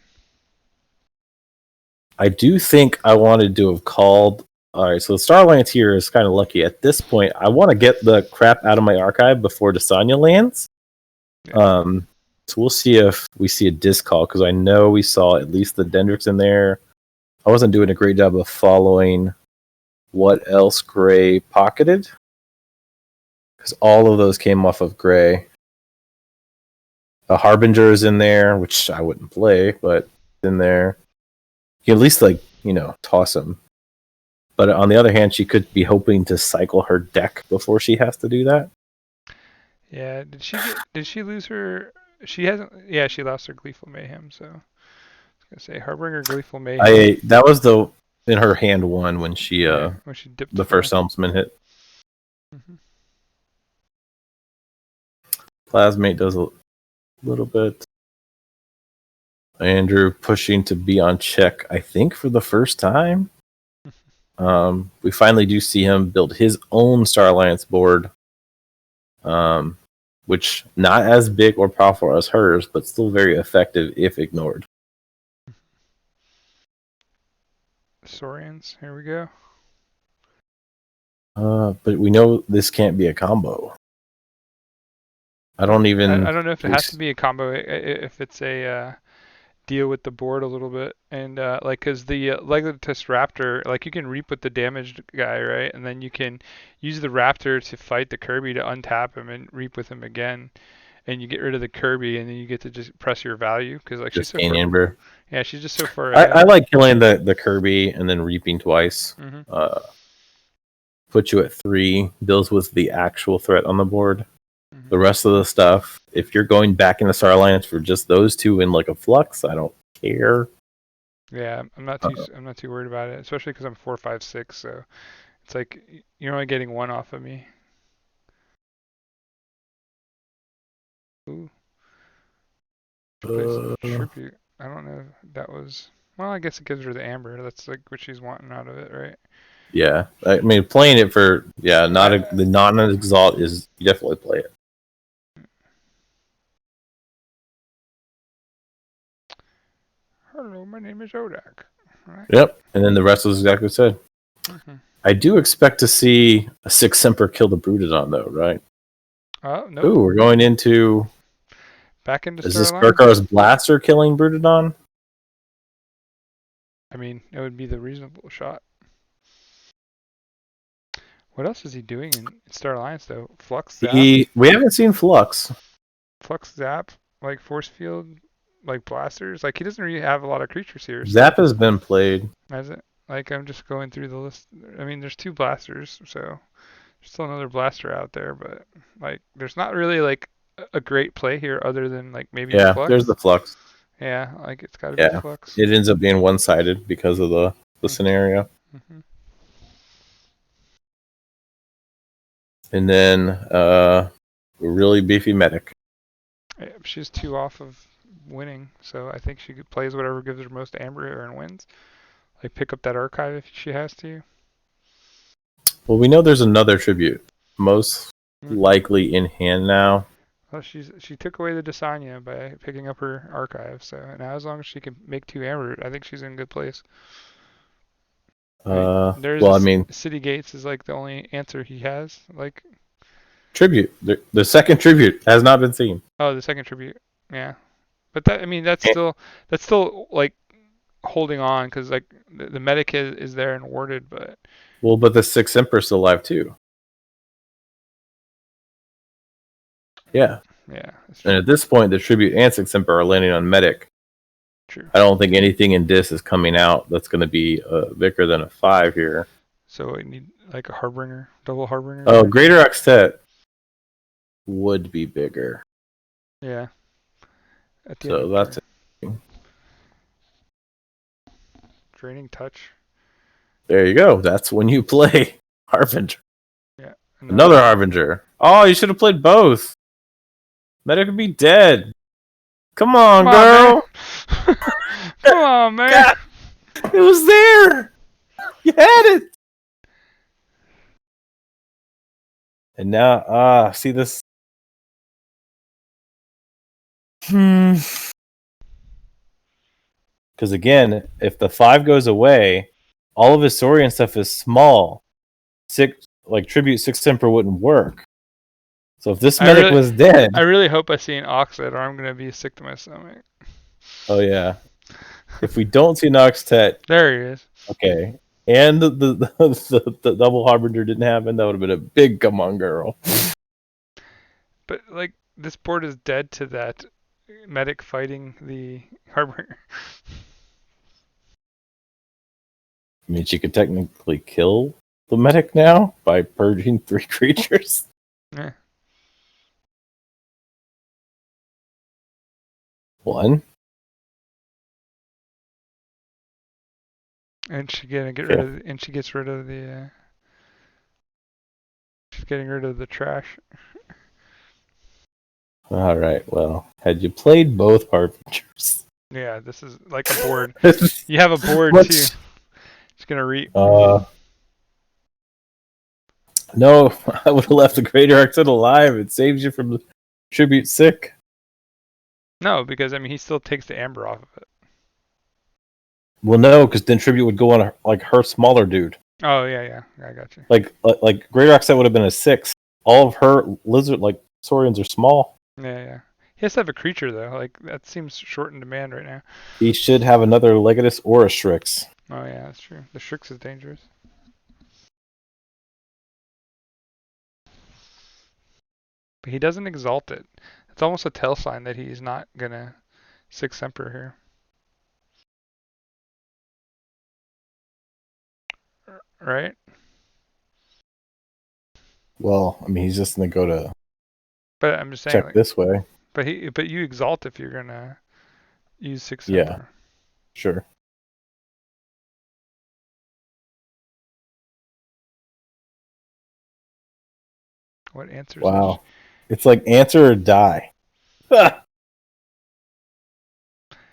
I do think I wanted to have called... Alright, so the Starlance here is kind of lucky. At this point, I want to get the crap out of my archive before Desanya lands. Yeah. So we'll see if we see a disc call, because I know we saw at least the Dendrix in there. I wasn't doing a great job of following what else Gray pocketed, because all of those came off of Gray. A Harbinger is in there, which I wouldn't play, but it's in there. You can at least, toss him. But on the other hand, she could be hoping to cycle her deck before she has to do that. Yeah, did she lose her... She hasn't... Yeah, she lost her Gleeful Mayhem, so... I was going to say, Harbinger, Gleeful Mayhem. That was the... in her hand 1 when she when she dipped the first helmsman hit. Mm-hmm. Plasmate does a little bit. Andrew pushing to be on check, I think, for the first time. We finally do see him build his own Star Alliance board, which not as big or powerful as hers, but still very effective if ignored. Saurians, here we go. But we know this can't be a combo. I don't know if it has to be a combo. If it's a deal with the board a little bit, and like, because the Legotus Raptor, like, you can reap with the damaged guy, right? And then you can use the Raptor to fight the Kirby to untap him and reap with him again, and you get rid of the Kirby, and then you get to just press your value because, like, she's just so gain far. Amber. Yeah, she's just so far ahead. I like killing the Kirby and then reaping twice. Mm-hmm. Put you at 3, deals with the actual threat on the board. Mm-hmm. The rest of the stuff, if you're going back in the Star Alliance for just those 2 in like a flux, I don't care. Yeah, I'm not too worried about it, especially because I'm 4, 5, 6, so it's like you're only getting 1 off of me. Ooh. Tribute. I don't know if that was. Well, I guess it gives her the amber. That's like what she's wanting out of it, right? Yeah, I mean, playing it for the non-exalt is, you definitely play it. Hello, my name is Odak. Right. Yep, and then the rest was exactly said. Mm-hmm. I do expect to see a 6 Semper kill the Brutodon, though, right? Oh no. Ooh, we're going into. Back into Is Star this Alliance? Garkar's Blaster killing Brutodon? I mean, it would be the reasonable shot. What else is he doing in Star Alliance though? Flux Zap? We haven't seen Flux. Flux Zap? Like Force Field? Like blasters? Like, he doesn't really have a lot of creatures here. Zap has been played. Has it? Like, I'm just going through the list. I mean, there's 2 blasters, so there's still another blaster out there, but like, there's not really like a great play here other than like maybe the Yeah, Flux. there's the Flux. Yeah, like, it's got to be Flux. It ends up being one-sided because of the scenario. Mm-hmm. And then a really beefy medic. Yeah, she's 2 off of winning, so I think she plays whatever gives her most amber and wins. Like, pick up that archive if she has to. Well, we know there's another tribute, most likely in hand now. Well, she took away the Desanya by picking up her archive, so now as long as she can make 2 amber, I think she's in a good place. City Gates is like the only answer he has. Like, tribute, the second tribute has not been seen. Oh, the second tribute, yeah. But that, I mean, that's still like holding on, because like the medic is there and warded, but. Well, but the 6 Emperor's still alive too. Yeah. Yeah. And at this point, the tribute and 6 Emperor are landing on medic. True. I don't think anything in Dis is coming out that's going to be bigger than a 5 here. So we need like a Harbinger, double Harbinger. Oh, Greater Oxtet would be bigger. Yeah. So that's it. Draining Touch. There you go. That's when you play Harbinger. Yeah. Another Harbinger. Oh, you should have played both. Medic would be dead. Come on, girl. Come on, man. God, it was there. You had it. And now, see this. Because again, if the 5 goes away, all of his Saurian stuff is small. Tribute 6 Emperor wouldn't work. So if this medic was dead, I really hope I see an Oxtet, or I'm gonna be sick to my stomach. Oh yeah. If we don't see Noxtet, there he is. Okay, and the double Harbinger didn't happen, that would have been a big come on, girl. But like, this board is dead to that medic fighting the Harbinger. I mean, she could technically kill the medic now by purging 3 creatures. Yeah. 1. And she gonna get rid Okay. of, and she gets rid of the. She's getting rid of the trash. All right. Well, had you played both Harbingers? Yeah, this is like a board. You have a board too. What's It's gonna reap. no, I would have left the Greater Accent alive. It saves you from the tribute sick. No, because I mean he still takes the amber off of it. Well, no, because then tribute would go on like her smaller dude. Oh yeah, I got you. Like Greater Accent would have been a 6. All of her lizard like Saurians are small. Yeah. He has to have a creature though. Like that seems short in demand right now. He should have another Legatus or a Strix. Oh yeah, that's true. The Strix is dangerous. But he doesn't exalt it. It's almost a tell sign that he's not gonna 6 Emperor here. Right? Well, I mean, he's just gonna go to But I'm just saying check like this way. but you exalt if you're gonna use 6 Yeah, Emperor. sure. What answers Wow, it's like answer or die.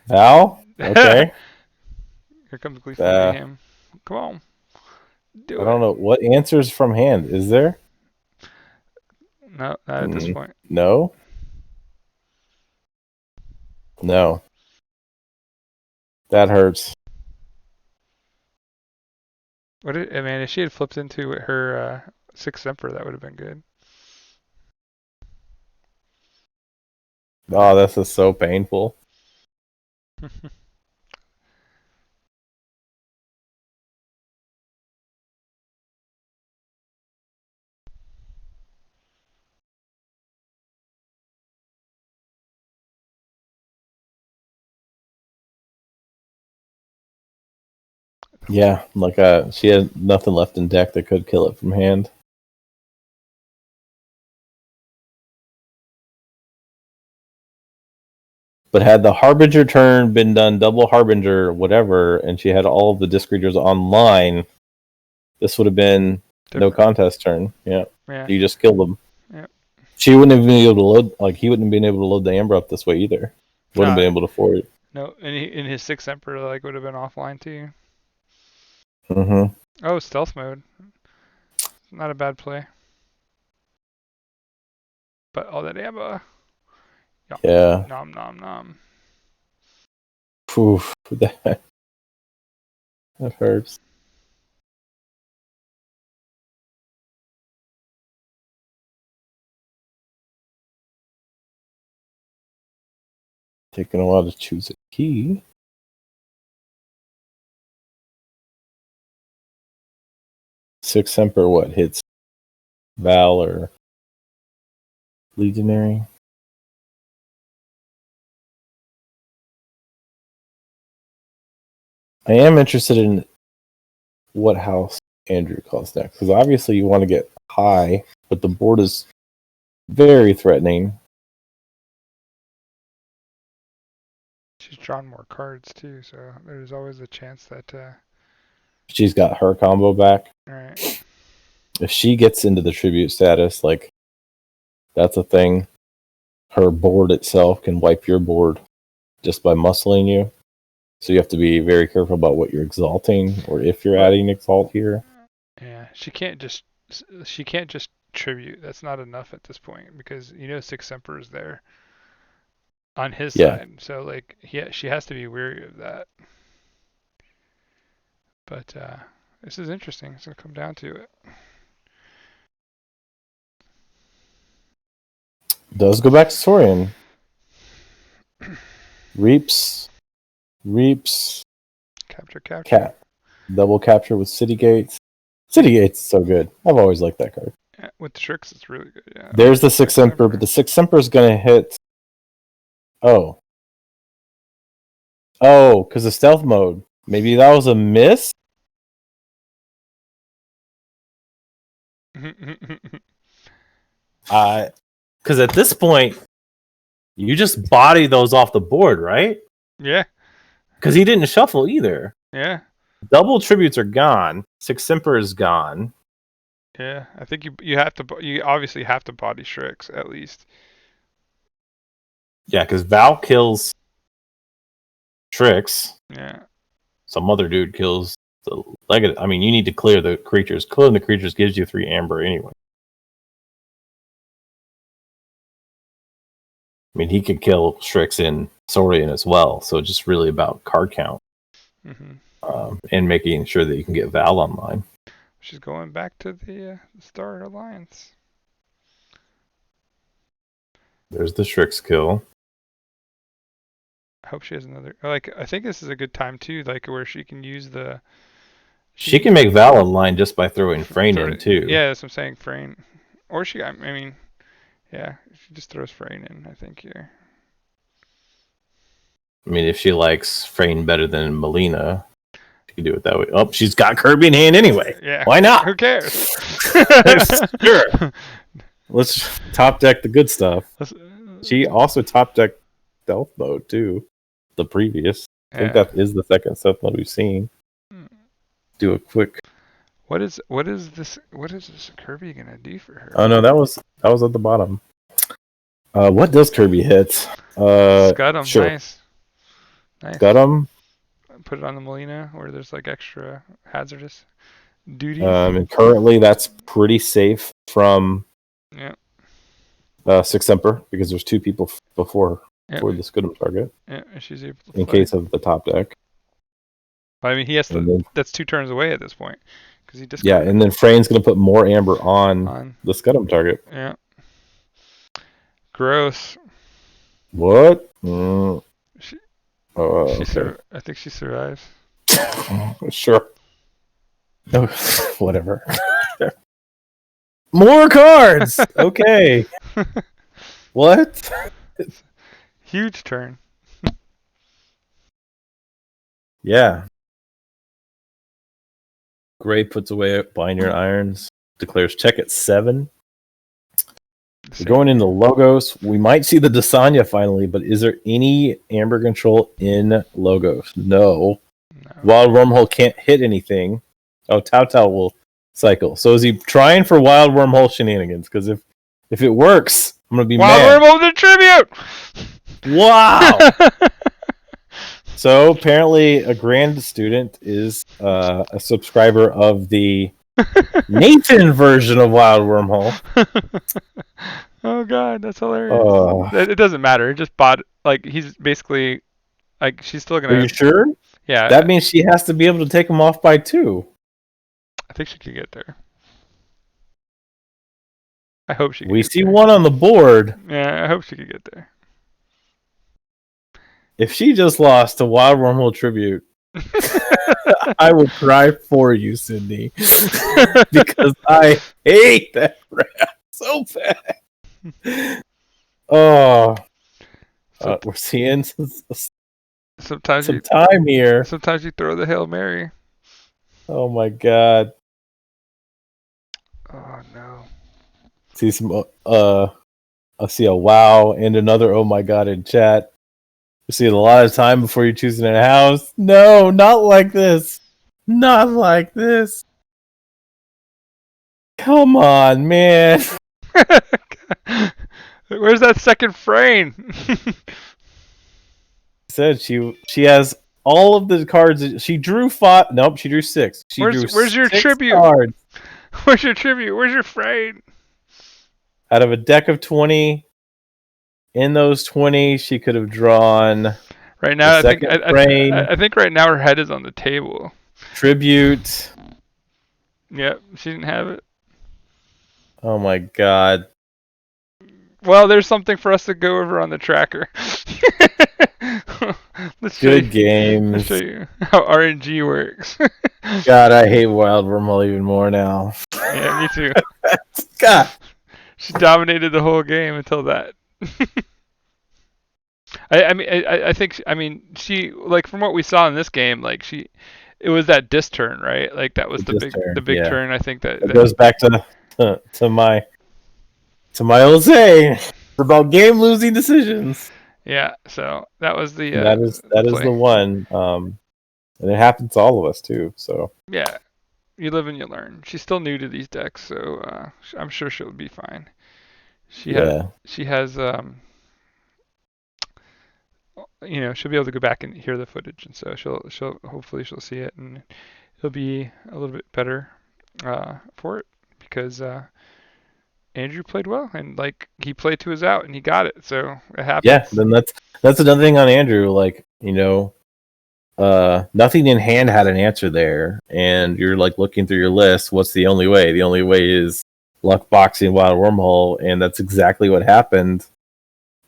Val, okay. Here comes Gleeful Mayhem. Come on. Do I it. don't know what answers from hand. Is there? No, not at this point. No. No. That hurts. I mean, if she had flipped into her 6 Emperor, that would have been good. Oh, this is so painful. Yeah, like she had nothing left in deck that could kill it from hand. But had the Harbinger turn been done double Harbinger, whatever, and she had all of the disc readers online, this would have been no contest turn. Yeah. You just killed them. Yeah. She wouldn't have been able to load, like, he wouldn't have been able to load the Amber up this way either. Wouldn't have been able to afford it. No, and in his 6 Emperor, like, would have been offline too. Mm-hmm. Oh, stealth mode. Not a bad play. But all that amber. Yeah. Nom nom nom. Oof, that hurts. Taking a while to choose a key. Six Emperor, what hits Val or Legionary? I am interested in what house Andrew calls next, because obviously you want to get high, but the board is very threatening. She's drawn more cards too, so there's always a chance that. She's got her combo back. Alright. If she gets into the tribute status, like, that's a thing. Her board itself can wipe your board just by muscling you. So you have to be very careful about what you're exalting, or if you're adding exalt here. Yeah, she can't just tribute. That's not enough at this point because 6 Emperor is there on his side. So like she has to be wary of that. But this is interesting. It's gonna come down to it. Does go back to Saurian. Reaps. Capture. Double capture with City Gates. City Gates is so good. I've always liked that card. Yeah, with the tricks, it's really good. Yeah. There's the 6 Emperor, but the 6 Emperor is going to hit. Oh, because of stealth mode. Maybe that was a miss? Because at this point, you just body those off the board, right? Yeah. Because he didn't shuffle either. Yeah. double tributes are gone. Six Semper is gone. Yeah, I think you have to you obviously have to body Shreks at least. Yeah, because Val kills Trix. Yeah. Some other dude kills the Legatus. I mean, you need to clear the creatures. Clearing the creatures gives you 3 amber anyway. I mean, he could kill Strix in Saurian as well. So it's just really about card count and making sure that you can get Val online. She's going back to the Star Alliance. There's the Strix kill. I hope she has another. Like, I think this is a good time too, like where she can use the. She can make Val online just by throwing Frayne in too. Yeah, that's what I'm saying, Frayne. Or she, I mean, yeah, she just throws Frayne in, I think, here. I mean, if she likes Frayne better than Melina, she can do it that way. Oh, she's got Kirby in hand anyway. Yeah. Why not? Who cares? Sure. Let's top deck the good stuff. She also top decked stealth mode too. The previous. I think that is the second stealth mode we've seen. Do a quick. What is this Kirby gonna do for her? Oh no, that was at the bottom. What does Kirby hit? Scud 'em, sure. nice. Scud 'em. Put it on the Melina where there's like extra hazardous duties. And currently that's pretty safe from Six Semper because there's 2 people before the Scud'em target. Yeah, she's able to in case of the top deck. I mean, he has to. That's 2 turns away at this point because he just. Yeah, and then Frayne's going to put more amber on the Scud'em target. Yeah. Gross. What? I think she survives. Sure. No, whatever. More cards. Okay. What? Huge turn. Yeah. Gray puts away Binder Irons. Declares check at 7. We're going into Logos. We might see the Desanya finally, but is there any amber control in Logos? No. Wild Wormhole can't hit anything. Oh, Tao will cycle. So is he trying for Wild Wormhole shenanigans? Because if it works, I'm going to be mad. Wild Wormhole to tribute! Wow! So apparently a grand student is a subscriber of the Nathan version of Wild Wormhole. Oh god, that's hilarious. It doesn't matter. It just bought, like, he's basically, like, she's still gonna. Are you sure? Yeah. That means she has to be able to take him off by 2. I think she could get there. I hope she. We see there. 1 on the board. Yeah, I hope she could get there. If she just lost to Wild Wormhole Tribute, I will cry for you, Cindy, because I hate that rap so bad. Oh, we're seeing some time here. Sometimes you throw the Hail Mary. Oh my god. Oh no. See some I see a wow and another oh my god in chat. You see a lot of time before you're choosing a house. No, not like this. Not like this. Come on, man. Where's that second frame? Said she has all of the cards. She drew 5. Nope, she drew 6. Where's your tribute? Cards. Where's your tribute? Where's your frame? Out of a deck of 20, in those 20, she could have drawn. Right now, I think right now her head is on the table. Tribute. Yep, she didn't have it. Oh my god. Well, there's something for us to go over on the tracker. Good games. Let's show you how RNG works. God, I hate Wild Wormhole even more now. Yeah, me too. God. She dominated the whole game until that. I think she, like, from what we saw in this game, like, it was that disc turn, right? Like, that was the big turn. I think that goes back to my old saying. It's about game losing decisions. Yeah, so that was the that is the one. And it happens to all of us too. So Yeah, you live and you learn. She's still new to these decks, so I'm sure she'll be fine. yeah, She has she'll be able to go back and hear the footage, and so she'll hopefully she'll see it, and it'll be a little bit better for it because Andrew played well, and like he played to his out, and he got it, so it yeah. happens. Then that's another thing on Andrew. Like nothing in hand had an answer there, and you're like looking through your list. What's the only way? The only way is luck boxing wild wormhole, and that's exactly what happened.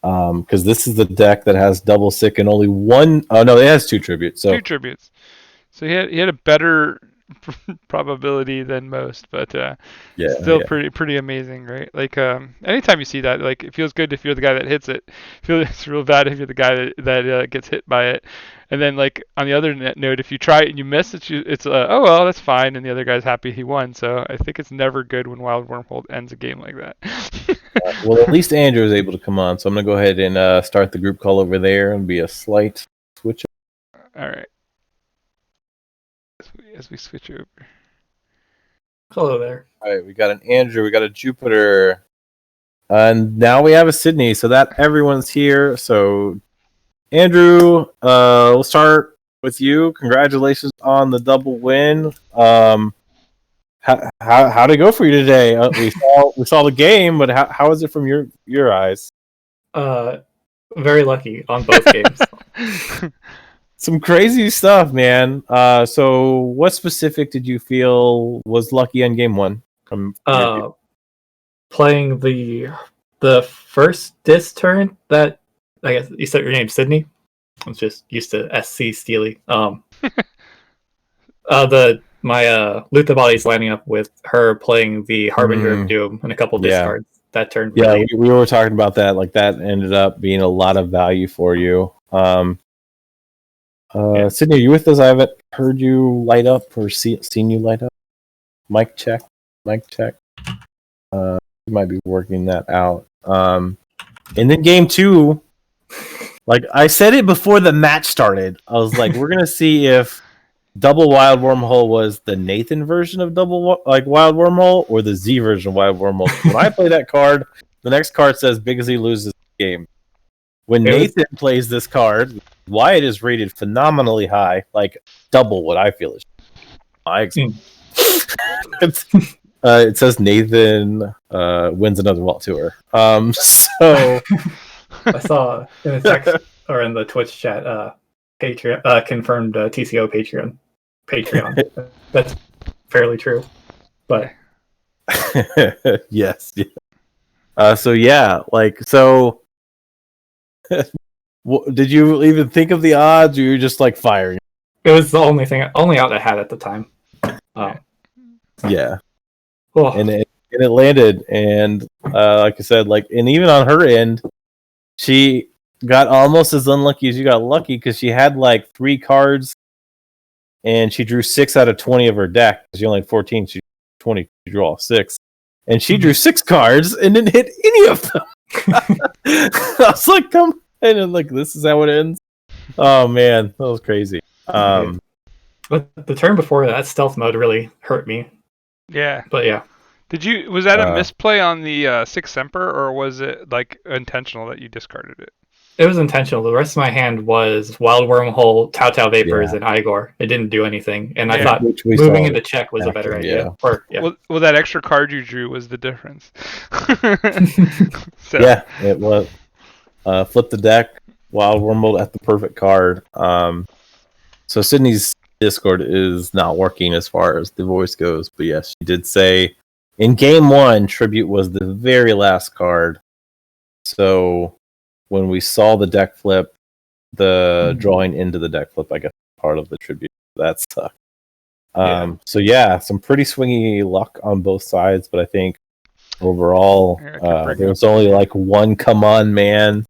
Because this is the deck that has double sick and only one. Oh no, it has two tributes. So Two tributes. So he had a better probability than most, but yeah, still yeah, pretty amazing, right? Like anytime you see that, like it feels good if you're the guy that hits it. It feels real bad if you're the guy that gets hit by it. And then like on the other note, if you try it and you miss, it's oh well, that's fine, and the other guy's happy he won. So I think it's never good when Wild Wormhole ends a game like that. Well, at least Andrew was able to come on, so I'm gonna go ahead and start the group call over there and be a slight switch. All right. As we switch over. Hello there. All right, we got an Andrew, we got a Jupiter, and now we have a Sydney. So that everyone's here. So Andrew, we'll start with you. Congratulations on the double win. How did it go for you today? We saw the game, but how was it from your eyes? Very lucky on both games. Some crazy stuff, man. So what specific did you feel was lucky on game one? Playing the first disc turn that I guess you said your name Sydney. I was just used to SCSteele. My Loot the Body's lining up with her playing the Harbinger of Doom and a couple discards. That turned really... we were talking about that. Like that ended up being a lot of value for you. Sydney, are you with us? I haven't heard you light up or seen you light up. Mic check. You might be working that out. And then game two, like I said it before the match started. I was like, we're gonna see if Double Wild Wormhole was the Nathan version of Wild Wormhole or the Z version of Wild Wormhole. When I play that card, the next card says Big Z loses the game. When Nathan plays this card, Wyatt is rated phenomenally high, like double what I feel is my it says Nathan wins another World Tour. So I saw in the text or in the Twitch chat, Patreon confirmed TCO Patreon. That's fairly true, but yes. So did you even think of the odds, or you were just like firing? It was the only out I had at the time. Yeah. Oh. And it landed, and like I said, and even on her end, she got almost as unlucky as you got lucky because she had like 3 cards, and she drew 6 out of 20 of her deck. She only had 14, she 20, she drew all 6, and she drew 6 cards and didn't hit any of them. I was like, come. And then, this is how it ends. Oh man, that was crazy. But the turn before that stealth mode really hurt me. Yeah. But yeah. Was that a misplay on the 6 Semper, or was it intentional that you discarded it? It was intentional. The rest of my hand was Wild Wormhole, Tau Vapors, and Igor. It didn't do anything, and I thought moving into check was a better idea. Well, that extra card you drew was the difference. Yeah, it was. Flip the deck, Wild Wormhole at the perfect card. So Sydney's Discord is not working as far as the voice goes, but yes, she did say in game 1, Tribute was the very last card. So when we saw the deck flip, the drawing into the deck flip, I guess, part of the Tribute. That sucked. So yeah, some pretty swingy luck on both sides, but I think overall, there was only one come on man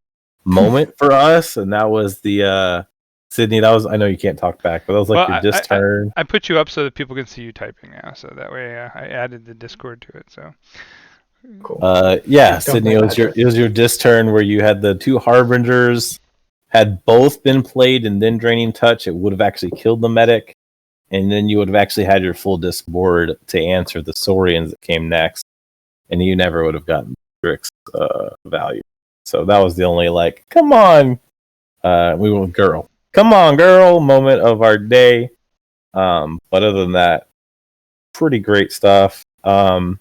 moment for us, and that was the Sydney. That was, I know you can't talk back, but that was your disc turn. I put you up so that people can see you typing now, so that way I added the Discord to it. So cool. Sydney, it was your disc turn where you had the 2 Harbingers, Had both been played and then Draining Touch, it would have actually killed the medic, and then you would have actually had your full disc board to answer the Saurians that came next, and you never would have gotten Strix's value. So that was the only come on, we went with girl. Come on, girl, moment of our day. But other than that, pretty great stuff. I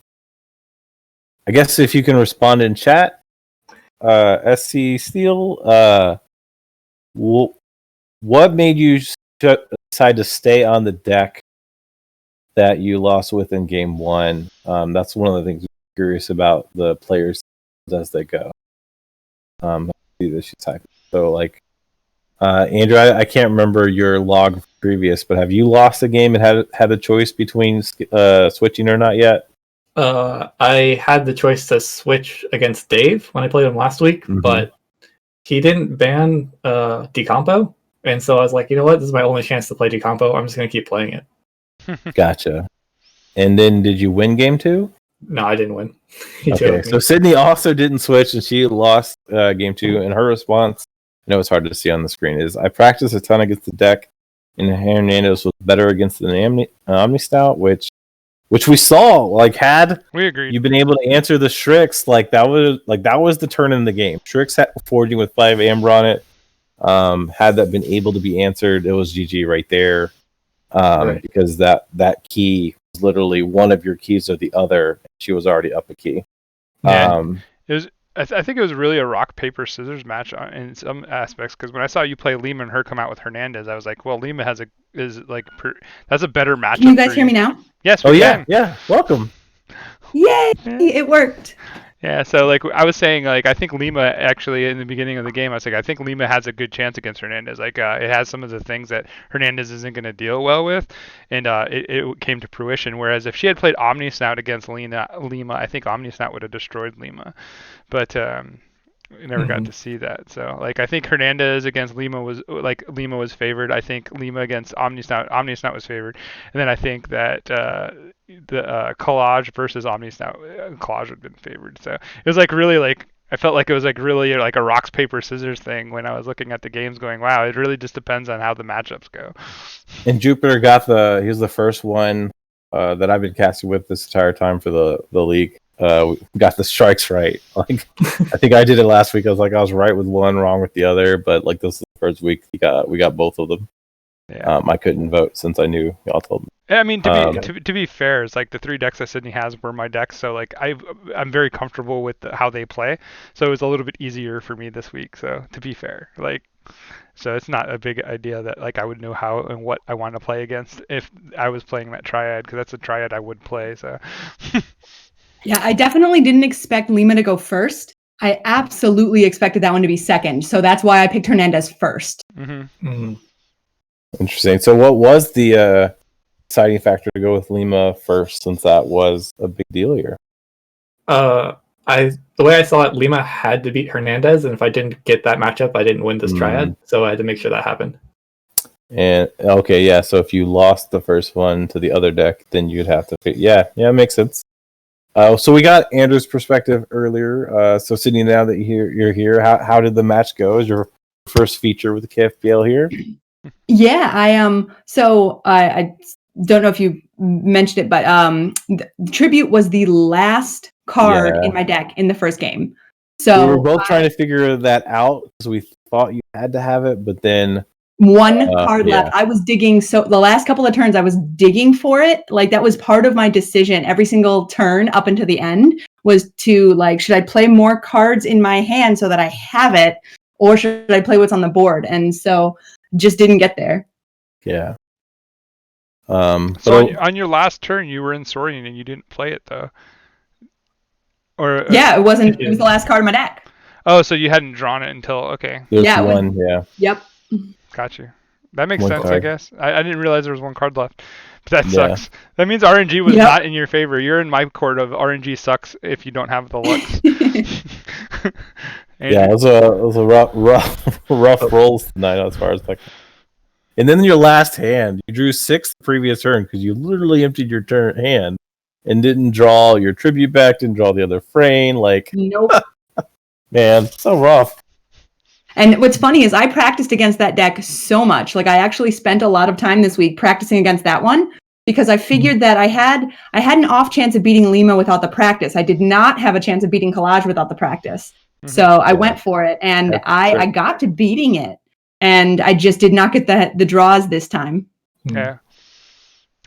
guess if you can respond in chat, SCSteele, what made you decide to stay on the deck that you lost with in game 1? That's one of the things I'm curious about the players as they go. So, Andrew, I can't remember your log previous, but have you lost a game and had a choice between switching or not yet? I had the choice to switch against Dave when I played him last week, but he didn't ban Decompo, and so I was like, you know what, this is my only chance to play Decompo. I'm just going to keep playing it. Gotcha. And then did you win game 2? No, I didn't win. Okay, so Sydney also didn't switch, and she lost game 2, and her response, I know it's hard to see on the screen, is I practiced a ton against the deck, and Hernandez was better against the Omni Stout, which we saw. Had we agreed, you've been able to answer the Strix, that was the turn in the game. Strix had forging with 5 Amber on it. Had that been able to be answered, it was GG right there. Right. Because that key was literally one of your keys or the other. She was already up a key. Yeah. It was. I think it was really a rock paper scissors match in some aspects, because when I saw you play Lima and her come out with Hernandez, I was like, well, Lima that's a better matchup. Can you guys hear me now? Yes. We can. Yeah. Welcome. Yay! Yeah. It worked. Yeah, so I was saying, I think Lima actually in the beginning of the game, I was like, I think Lima has a good chance against Hernandez. It has some of the things that Hernandez isn't going to deal well with, and it came to fruition. Whereas if she had played Omni Snout against Lima, I think Omni Snout would have destroyed Lima, but we never got to see that. So I think Hernandez against Lima was favored. I think Lima against Omni Snout was favored, and then I think that the Collage versus Omni Snout, Collage would have been favored. So it was really I felt like it was really a rocks paper scissors thing when I was looking at the games, going, wow, it really just depends on how the matchups go. And Jupiter he was the first one that I've been casting with this entire time for the league. We got the strikes right. I think I did it last week. I was right with one, wrong with the other, but this is the first week we got both of them. Yeah. I couldn't vote since I knew y'all told me. I mean, to be fair, it's the 3 decks that Sydney has were my decks, so I'm very comfortable with how they play, so it was a little bit easier for me this week. So to be fair, so it's not a big idea that I would know how and what I want to play against if I was playing that triad, because that's a triad I would play. So. Yeah, I definitely didn't expect Lima to go first. I absolutely expected that one to be second, so that's why I picked Hernandez first. Interesting. So what was the deciding factor to go with Lima first, since that was a big deal here? The way I saw it, Lima had to beat Hernandez, and if I didn't get that matchup, I didn't win this triad, so I had to make sure that happened. And okay, yeah, so if you lost the first one to the other deck, then you'd have to it makes sense. So we got Andrew's perspective earlier. So Sydney, now that you're here, how did the match go? Is your first feature with the KFPL here? Yeah, I am. So I don't know if you mentioned it, but the Tribute was the last card in my deck in the first game. So we were both trying to figure that out because we thought you had to have it, but then one card left. I was digging. So the last couple of turns I was digging for it. That was part of my decision every single turn up until the end, was to should I play more cards in my hand so that I have it, or should I play what's on the board? And so just didn't get there. Yeah. So on your last turn, you were in Saurian and you didn't play it though. Or it wasn't. It was the last card in my deck. Oh, so you hadn't drawn it until one. Yep. Got you. That makes sense, I guess. I didn't realize there was one card left. But that sucks. That means RNG was not in your favor. You're in my court of RNG sucks if you don't have the Lux. Yeah, it was a rough rolls tonight as far as And then in your last hand, you drew 6 the previous turn because you literally emptied your hand and didn't draw your tribute back, didn't draw the other frame. Nope. Man, so rough. And what's funny is I practiced against that deck so much. Like I actually spent a lot of time this week practicing against that one because I figured that I had an off chance of beating Lima without the practice. I did not have a chance of beating Collage without the practice. So I went for it, and I got to beating it, and I just did not get the draws this time. Yeah,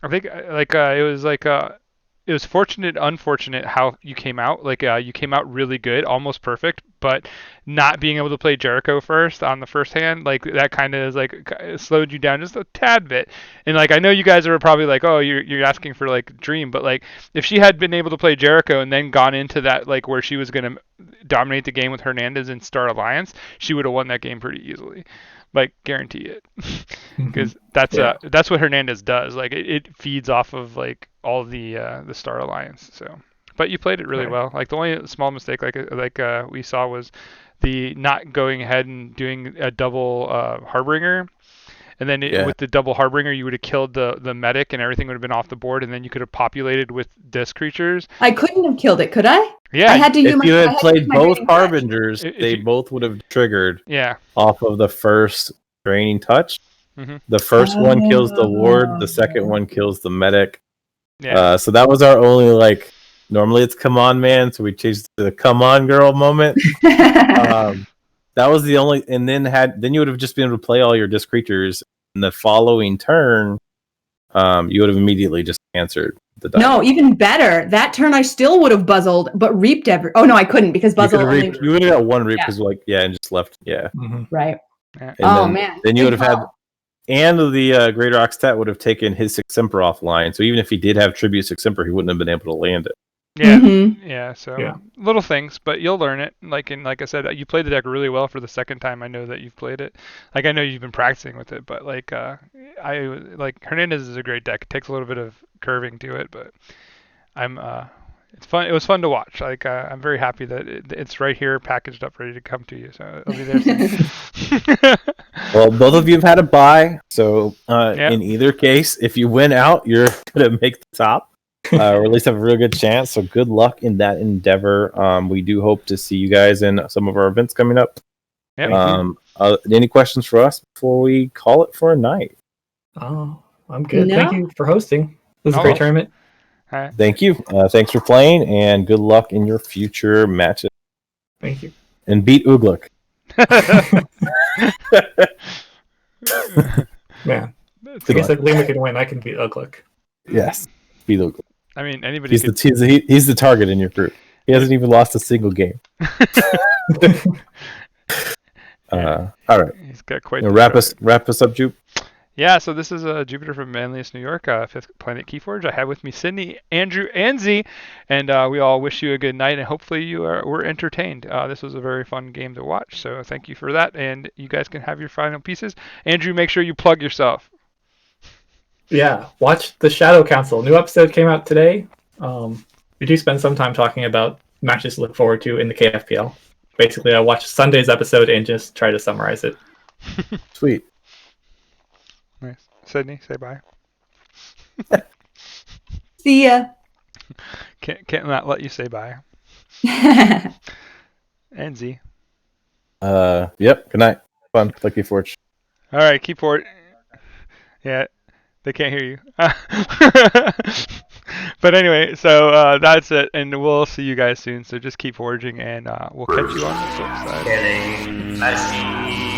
I think it was fortunate, unfortunate how you came out. Like you came out really good, almost perfect, but not being able to play Jericho first on the first hand, like that kind of is like slowed you down just a tad bit. And like I know you guys are probably like, oh, you're asking for like Dream, but like if she had been able to play Jericho and then gone into that like where she was gonna dominate the game with Hernandez and Star Alliance, she would have won that game pretty easily. Like guarantee it, because that's what Hernandez does. Like it feeds off of like all the Star Alliance. So, but you played it really well. Like the only small mistake like we saw was the not going ahead and doing a double Harbinger. And then with the double Harbinger, you would have killed the medic and everything would have been off the board, and then you could have populated with disc creatures. I couldn't have killed it, could I? Yeah. I had to if you had played both Harbingers, they both would have triggered off of the first draining touch. Mm-hmm. The first one kills the ward, the second one kills the medic. Yeah. So that was our only like. Normally it's come on man, so we changed to the come on girl moment. That was the only, and then you would have just been able to play all your disc creatures. In the following turn, you would have immediately just answered the die. No, even better. That turn I still would have buzzled, but reaped every. Oh no, I couldn't because buzzle only. You would have got one reap because and just left. Yeah. Mm-hmm. Right. And man. Then you would have had, and the Greater Oxtat would have taken his Six Emperor offline. So even if he did have Tribute Six Emperor, he wouldn't have been able to land it. Yeah, so little things, but you'll learn it. Like I said, you played the deck really well for the second time. I know that you've played it. Like I know you've been practicing with it, but like Hernandez is a great deck. It takes a little bit of curving to it, but it's fun. It was fun to watch. Like I'm very happy that it's right here, packaged up, ready to come to you. So it'll be there soon. Well, both of you have had a bye, so in either case, if you win out, you're gonna make the top. Or at least have a real good chance. So good luck in that endeavor. We do hope to see you guys in some of our events coming up. Any questions for us before we call it for a night? Oh, I'm good. No. Thank you for hosting. This is a great tournament. Right. Thank you. Thanks for playing, and good luck in your future matches. Thank you. And beat Ugluk. Man, I guess if Lima can win, I can beat Ugluk. Yes, beat Ugluk. I mean, anybody. He's the target in your group. He hasn't even lost a single game. All right. He's got quite. Wrap us up, Jupe. Yeah. So this is Jupiter from Manlius, New York, 5th Planet Keyforge. I have with me Sydney, Andrew, and Z, and we all wish you a good night, and hopefully you were entertained. This was a very fun game to watch, so thank you for that, and you guys can have your final pieces. Andrew, make sure you plug yourself. Yeah, watch the Shadow Council. New episode came out today. We do spend some time talking about matches to look forward to in the KFPL. Basically, I watched Sunday's episode and just try to summarize it. Sweet. Nice. Sydney, say bye. See ya. Can't not let you say bye. And Z. Yep. Good night. Fun. Lucky Forge. All right, Keyforge. Yeah. They can't hear you. But anyway, so that's it, and we'll see you guys soon. So just keep forging, and we'll catch you on the flip side. Getting messy.